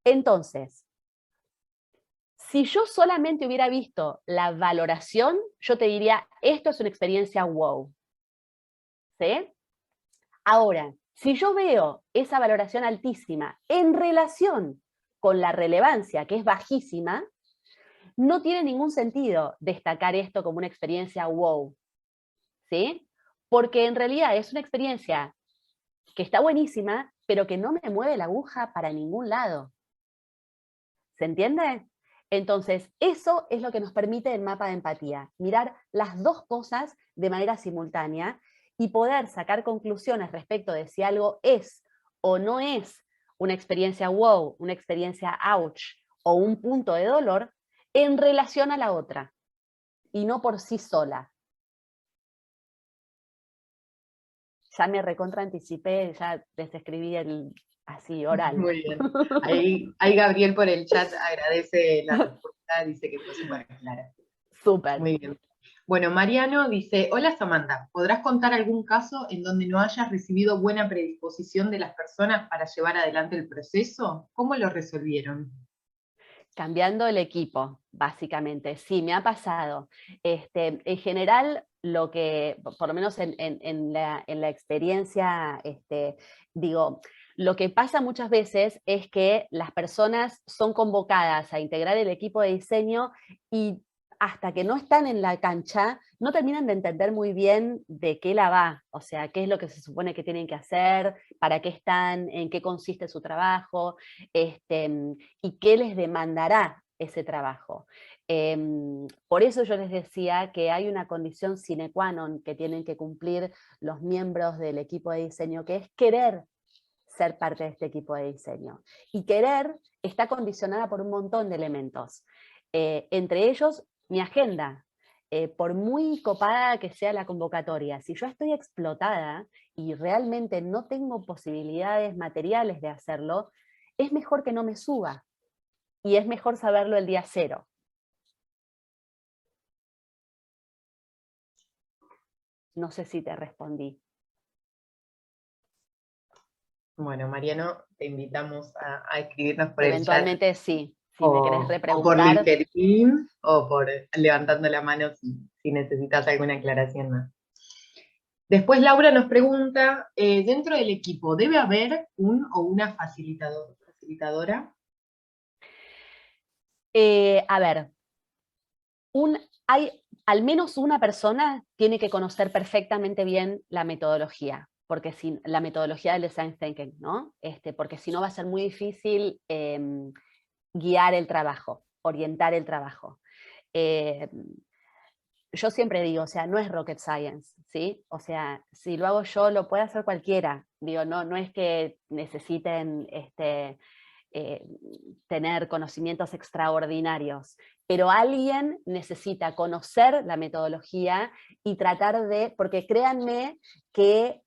Entonces, si yo solamente hubiera visto la valoración, yo te diría, esto es una experiencia wow. ¿Sí? Ahora, si yo veo esa valoración altísima en relación con la relevancia, que es bajísima, no tiene ningún sentido destacar esto como una experiencia wow. ¿Sí? Porque en realidad es una experiencia que está buenísima, pero que no me mueve la aguja para ningún lado. ¿Se entiende? Entonces, eso es lo que nos permite el mapa de empatía, mirar las dos cosas de manera simultánea y poder sacar conclusiones respecto de si algo es o no es una experiencia wow, una experiencia ouch o un punto de dolor en relación a la otra y no por sí sola. Ya me recontraanticipé, ya les escribí así oral. Muy bien. Ahí Gabriel por el chat agradece la respuesta, dice que fue súper clara. Súper. Muy bien. Bueno, Mariano dice, hola Samantha, ¿podrás contar algún caso en donde no hayas recibido buena predisposición de las personas para llevar adelante el proceso? ¿Cómo lo resolvieron? Cambiando el equipo, básicamente. Sí, me ha pasado. En general, lo que, por lo menos en la experiencia, digo, lo que pasa muchas veces es que las personas son convocadas a integrar el equipo de diseño y hasta que no están en la cancha, no terminan de entender muy bien de qué la va, o sea, qué es lo que se supone que tienen que hacer, para qué están, en qué consiste su trabajo, y qué les demandará ese trabajo. Por eso yo les decía que hay una condición sine qua non que tienen que cumplir los miembros del equipo de diseño, que es querer ser parte de este equipo de diseño. Y querer está condicionada por un montón de elementos. Entre ellos, mi agenda. Por muy copada que sea la convocatoria, si yo estoy explotada y realmente no tengo posibilidades materiales de hacerlo, es mejor que no me suba. Y es mejor saberlo el día cero. No sé si te respondí. Bueno, Mariano, te invitamos a escribirnos por el chat. Eventualmente sí, si me querés O por repreguntar. LinkedIn, o por levantando la mano si necesitas alguna aclaración más. Después Laura nos pregunta, dentro del equipo, ¿debe haber un o una facilitadora? A ver, hay al menos una persona tiene que conocer perfectamente bien la metodología, porque la metodología del design thinking, ¿no? Porque si no va a ser muy difícil guiar el trabajo, orientar el trabajo. Yo siempre digo, o sea, no es rocket science, ¿sí? O sea, si lo hago yo, lo puede hacer cualquiera. Digo, no es que necesiten tener conocimientos extraordinarios, pero alguien necesita conocer la metodología y tratar de, porque créanme que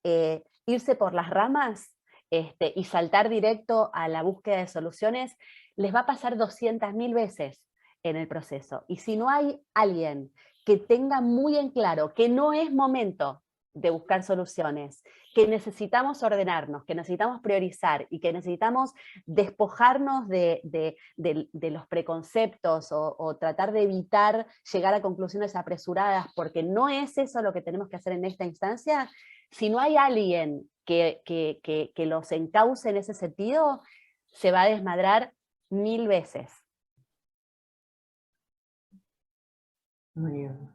irse por las ramas y saltar directo a la búsqueda de soluciones les va a pasar 200.000 veces en el proceso. Y si no hay alguien que tenga muy en claro que no es momento de buscar soluciones, que necesitamos ordenarnos, que necesitamos priorizar y que necesitamos despojarnos de los preconceptos o tratar de evitar llegar a conclusiones apresuradas, porque no es eso lo que tenemos que hacer en esta instancia, si no hay alguien que los encauce en ese sentido, se va a desmadrar 1000 veces. Muy bien.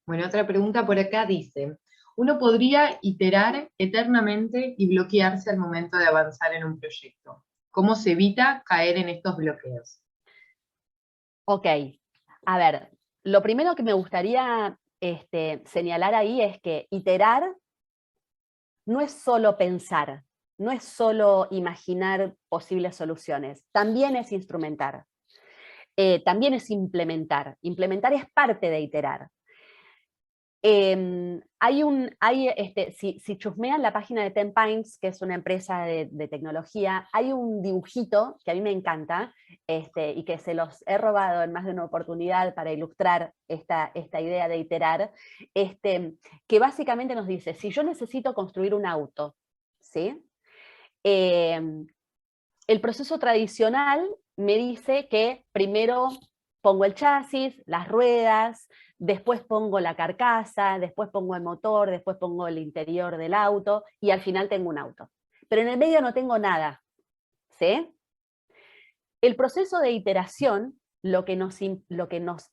Bueno, otra pregunta por acá dice, ¿uno podría iterar eternamente y bloquearse al momento de avanzar en un proyecto? ¿Cómo se evita caer en estos bloqueos? Ok, a ver, lo primero que me gustaría señalar ahí es que iterar no es solo pensar, no es solo imaginar posibles soluciones, también es instrumentar, también es implementar. Implementar es parte de iterar. Si chusmean la página de Ten Pines, que es una empresa de tecnología, hay un dibujito que a mí me encanta y que se los he robado en más de una oportunidad para ilustrar esta idea de iterar, que básicamente nos dice, si yo necesito construir un auto, ¿sí? El proceso tradicional me dice que primero pongo el chasis, las ruedas, después pongo la carcasa, después pongo el motor, después pongo el interior del auto y al final tengo un auto. Pero en el medio no tengo nada, ¿sí? El proceso de iteración lo que nos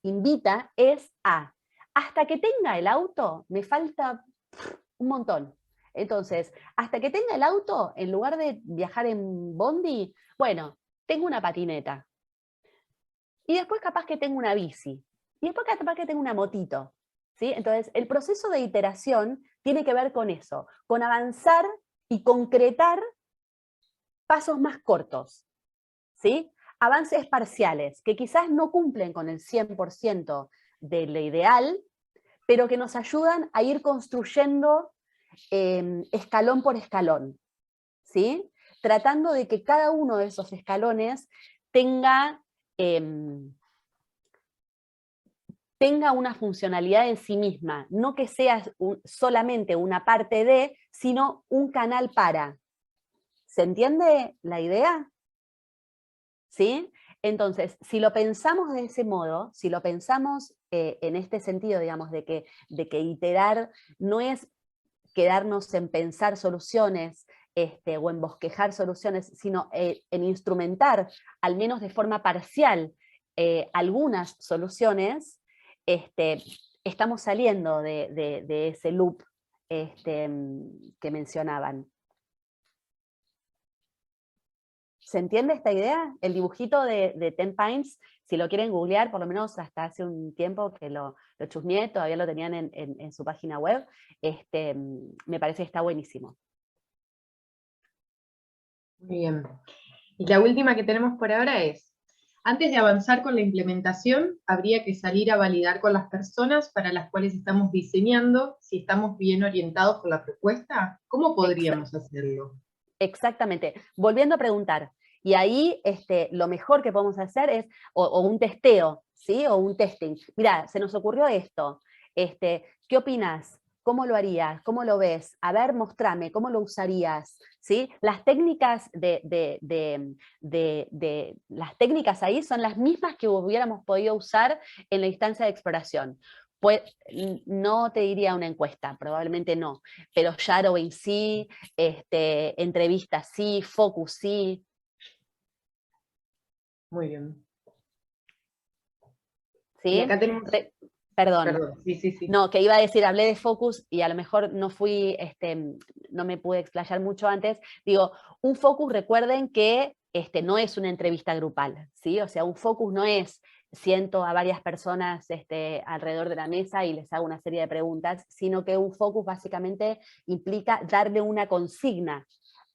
invita es hasta que tenga el auto, me falta un montón. Entonces, hasta que tenga el auto, en lugar de viajar en bondi, bueno, tengo una patineta. Y después capaz que tengo una bici. Y después capaz que tengo una motito. ¿Sí? Entonces, el proceso de iteración tiene que ver con eso, con avanzar y concretar pasos más cortos. ¿Sí? Avances parciales, que quizás no cumplen con el 100% de lo ideal, pero que nos ayudan a ir construyendo escalón por escalón, ¿sí? Tratando de que cada uno de esos escalones tenga una funcionalidad en sí misma, no que sea solamente una parte de, sino un canal para. ¿Se entiende la idea? ¿Sí? Entonces, si lo pensamos de ese modo, si lo pensamos en este sentido, digamos, de que iterar no es quedarnos en pensar soluciones o en bosquejar soluciones, sino en instrumentar, al menos de forma parcial, algunas soluciones, estamos saliendo de ese loop que mencionaban. ¿Se entiende esta idea? El dibujito de Ten Pines, si lo quieren googlear, por lo menos hasta hace un tiempo que lo chusmeé, todavía lo tenían en su página web, me parece que está buenísimo. Muy bien. Y la última que tenemos por ahora es, antes de avanzar con la implementación, habría que salir a validar con las personas para las cuales estamos diseñando si estamos bien orientados con la propuesta. ¿Cómo podríamos hacerlo? Exactamente. Volviendo a preguntar, y ahí lo mejor que podemos hacer es, o un testeo, ¿sí? O un testing. Mira, se nos ocurrió esto. ¿Qué opinas? ¿Cómo lo harías? ¿Cómo lo ves? A ver, mostrame, ¿cómo lo usarías? ¿Sí? Las técnicas las técnicas ahí son las mismas que hubiéramos podido usar en la instancia de exploración. Pues, no te diría una encuesta, probablemente no, pero shadowing sí, entrevistas sí, focus sí. Muy bien. ¿Sí? Y acá tenemos... Perdón. Sí. No, que iba a decir, hablé de focus y a lo mejor no no me pude explayar mucho antes. Digo, un focus, recuerden que no es una entrevista grupal, ¿sí? O sea, un focus no es siento a varias personas alrededor de la mesa y les hago una serie de preguntas, sino que un focus básicamente implica darle una consigna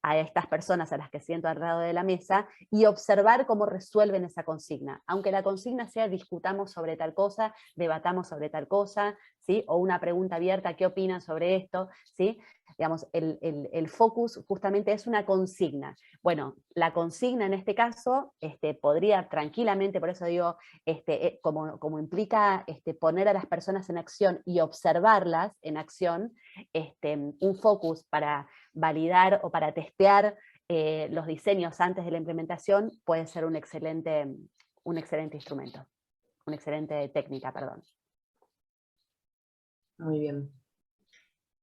a estas personas a las que siento al lado de la mesa y observar cómo resuelven esa consigna. Aunque la consigna sea discutamos sobre tal cosa, debatamos sobre tal cosa, ¿sí? O una pregunta abierta, ¿qué opinan sobre esto? ¿Sí? Digamos, el focus justamente es una consigna. Bueno, la consigna en este caso podría tranquilamente, por eso digo, como implica poner a las personas en acción y observarlas en acción, un focus para validar o para testear los diseños antes de la implementación puede ser un excelente instrumento, una excelente técnica, perdón. Muy bien.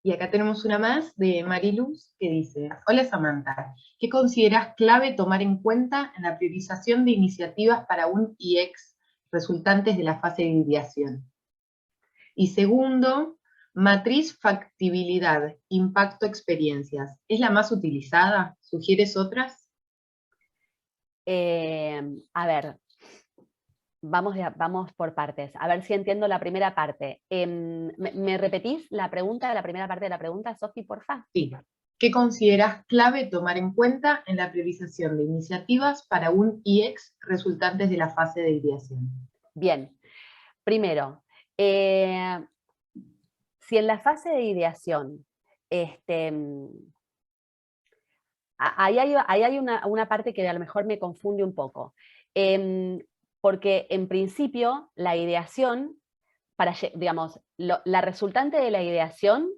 Y acá tenemos una más de Mariluz que dice: hola Samantha, ¿qué consideras clave tomar en cuenta en la priorización de iniciativas para un IX resultantes de la fase de ideación? Y segundo, matriz factibilidad, impacto, experiencias, ¿es la más utilizada? ¿Sugieres otras? A ver, vamos por partes, a ver si entiendo la primera parte. ¿Me repetís la primera parte de la pregunta, Sofi, porfa? Sí. ¿Qué consideras clave tomar en cuenta en la priorización de iniciativas para un IX resultantes de la fase de ideación? Bien, primero, si en la fase de ideación, ahí hay una parte que a lo mejor me confunde un poco, porque en principio la ideación, digamos, la resultante de la ideación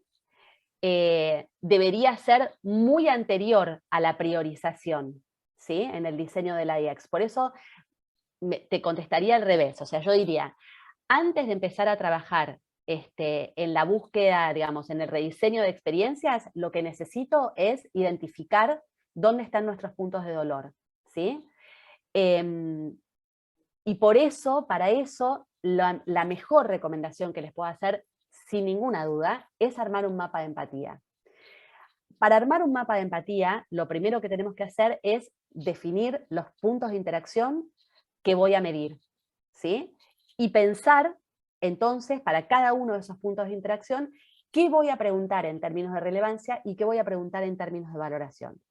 debería ser muy anterior a la priorización, ¿sí? En el diseño de la IX. Por eso te contestaría al revés, o sea, yo diría, antes de empezar a trabajar en la búsqueda, digamos, en el rediseño de experiencias, lo que necesito es identificar dónde están nuestros puntos de dolor, ¿sí? Y por eso, para eso, la mejor recomendación que les puedo hacer, sin ninguna duda, es armar un mapa de empatía. Para armar un mapa de empatía, lo primero que tenemos que hacer es definir los puntos de interacción que voy a medir, ¿sí? Y pensar, entonces, para cada uno de esos puntos de interacción, qué voy a preguntar en términos de relevancia y qué voy a preguntar en términos de valoración.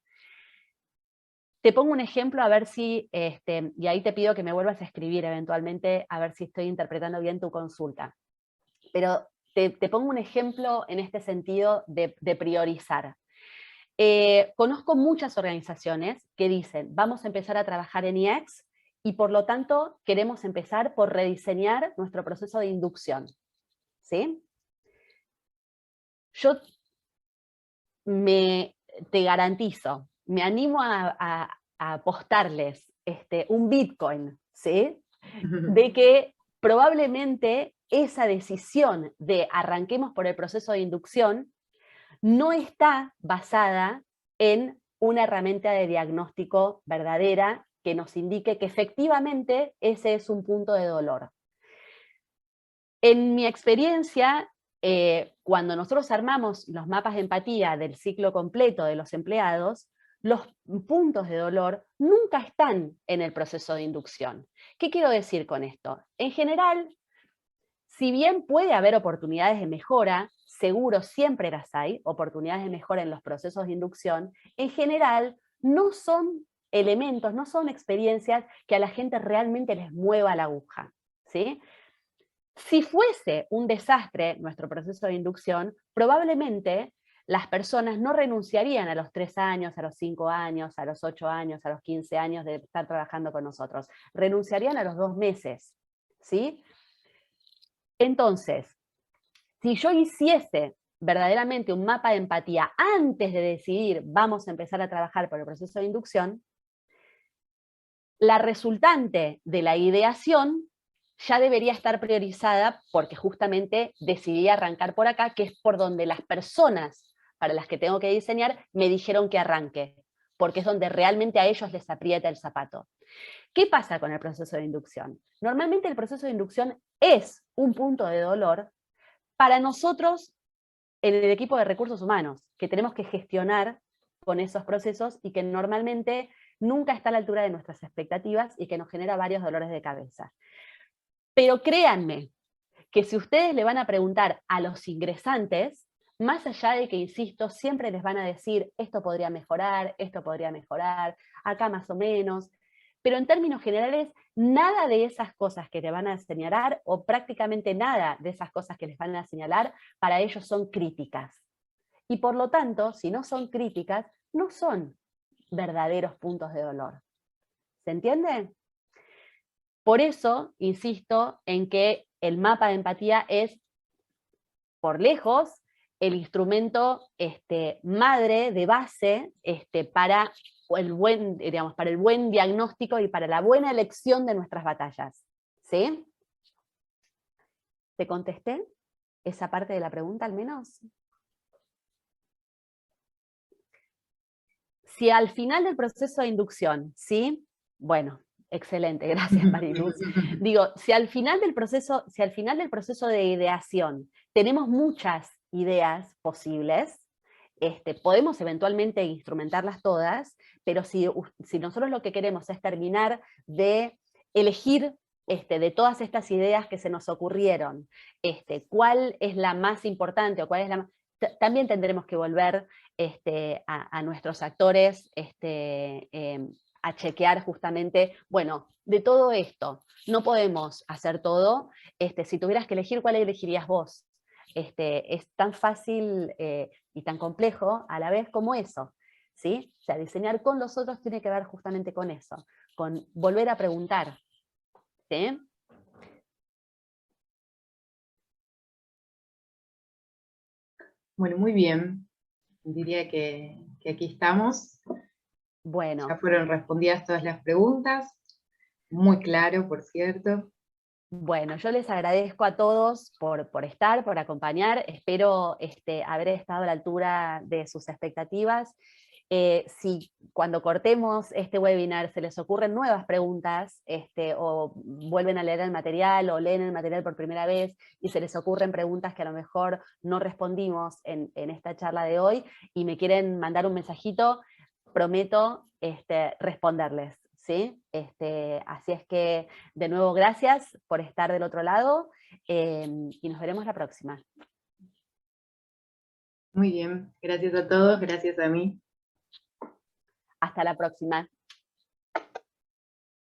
Te pongo un ejemplo a ver si, y ahí te pido que me vuelvas a escribir eventualmente, a ver si estoy interpretando bien tu consulta. Pero te pongo un ejemplo en este sentido de priorizar. Conozco muchas organizaciones que dicen, vamos a empezar a trabajar en IX y por lo tanto queremos empezar por rediseñar nuestro proceso de inducción. ¿Sí? Yo te garantizo, me animo a apostarles un Bitcoin, ¿sí? De que probablemente esa decisión de arranquemos por el proceso de inducción no está basada en una herramienta de diagnóstico verdadera que nos indique que efectivamente ese es un punto de dolor. En mi experiencia, cuando nosotros armamos los mapas de empatía del ciclo completo de los empleados, los puntos de dolor nunca están en el proceso de inducción. ¿Qué quiero decir con esto? En general, si bien puede haber oportunidades de mejora, seguro siempre las hay, oportunidades de mejora en los procesos de inducción, en general no son elementos, no son experiencias que a la gente realmente les mueva la aguja, ¿sí? Si fuese un desastre nuestro proceso de inducción, probablemente las personas no renunciarían a los 3 años, a los 5 años, a los 8 años, a los 15 años de estar trabajando con nosotros. Renunciarían a los 2 meses, ¿sí? Entonces, si yo hiciese verdaderamente un mapa de empatía antes de decidir vamos a empezar a trabajar por el proceso de inducción, la resultante de la ideación ya debería estar priorizada porque justamente decidí arrancar por acá, que es por donde las personas para las que tengo que diseñar me dijeron que arranque, porque es donde realmente a ellos les aprieta el zapato. ¿Qué pasa con el proceso de inducción? Normalmente el proceso de inducción es un punto de dolor para nosotros en el equipo de recursos humanos, que tenemos que gestionar con esos procesos y que normalmente nunca está a la altura de nuestras expectativas y que nos genera varios dolores de cabeza. Pero créanme que si ustedes le van a preguntar a los ingresantes, más allá de que, insisto, siempre les van a decir esto podría mejorar, acá más o menos, pero en términos generales, nada de esas cosas que te van a señalar, o prácticamente nada de esas cosas que les van a señalar, para ellos son críticas. Y por lo tanto, si no son críticas, no son verdaderos puntos de dolor. ¿Se entiende? Por eso, insisto en que el mapa de empatía es, por lejos, el instrumento madre de base para el buen, digamos, para el buen diagnóstico y para la buena elección de nuestras batallas. ¿Sí? ¿Te contesté esa parte de la pregunta al menos? Si al final del proceso de inducción, ¿sí? Bueno, excelente, gracias Mariluz. Digo, si al final del proceso de ideación tenemos muchas ideas posibles, podemos eventualmente instrumentarlas todas, pero si nosotros lo que queremos es terminar de elegir de todas estas ideas que se nos ocurrieron, cuál es la más importante o cuál es la más... También tendremos que volver a nuestros actores a chequear justamente, bueno, de todo esto, no podemos hacer todo, si tuvieras que elegir, ¿cuál elegirías vos? Es tan fácil y tan complejo a la vez como eso, ¿sí? O sea, diseñar con los otros tiene que ver justamente con eso, con volver a preguntar, ¿sí? Bueno, muy bien. Diría que aquí estamos. Bueno. Ya fueron respondidas todas las preguntas. Muy claro, por cierto. Bueno, yo les agradezco a todos por estar, por acompañar. Espero haber estado a la altura de sus expectativas. Si cuando cortemos este webinar se les ocurren nuevas preguntas, o vuelven a leer el material, o leen el material por primera vez, y se les ocurren preguntas que a lo mejor no respondimos en esta charla de hoy, y me quieren mandar un mensajito, prometo responderles. ¿Sí? Así es que, de nuevo, gracias por estar del otro lado y nos veremos la próxima. Muy bien, gracias a todos, gracias a mí. Hasta la próxima.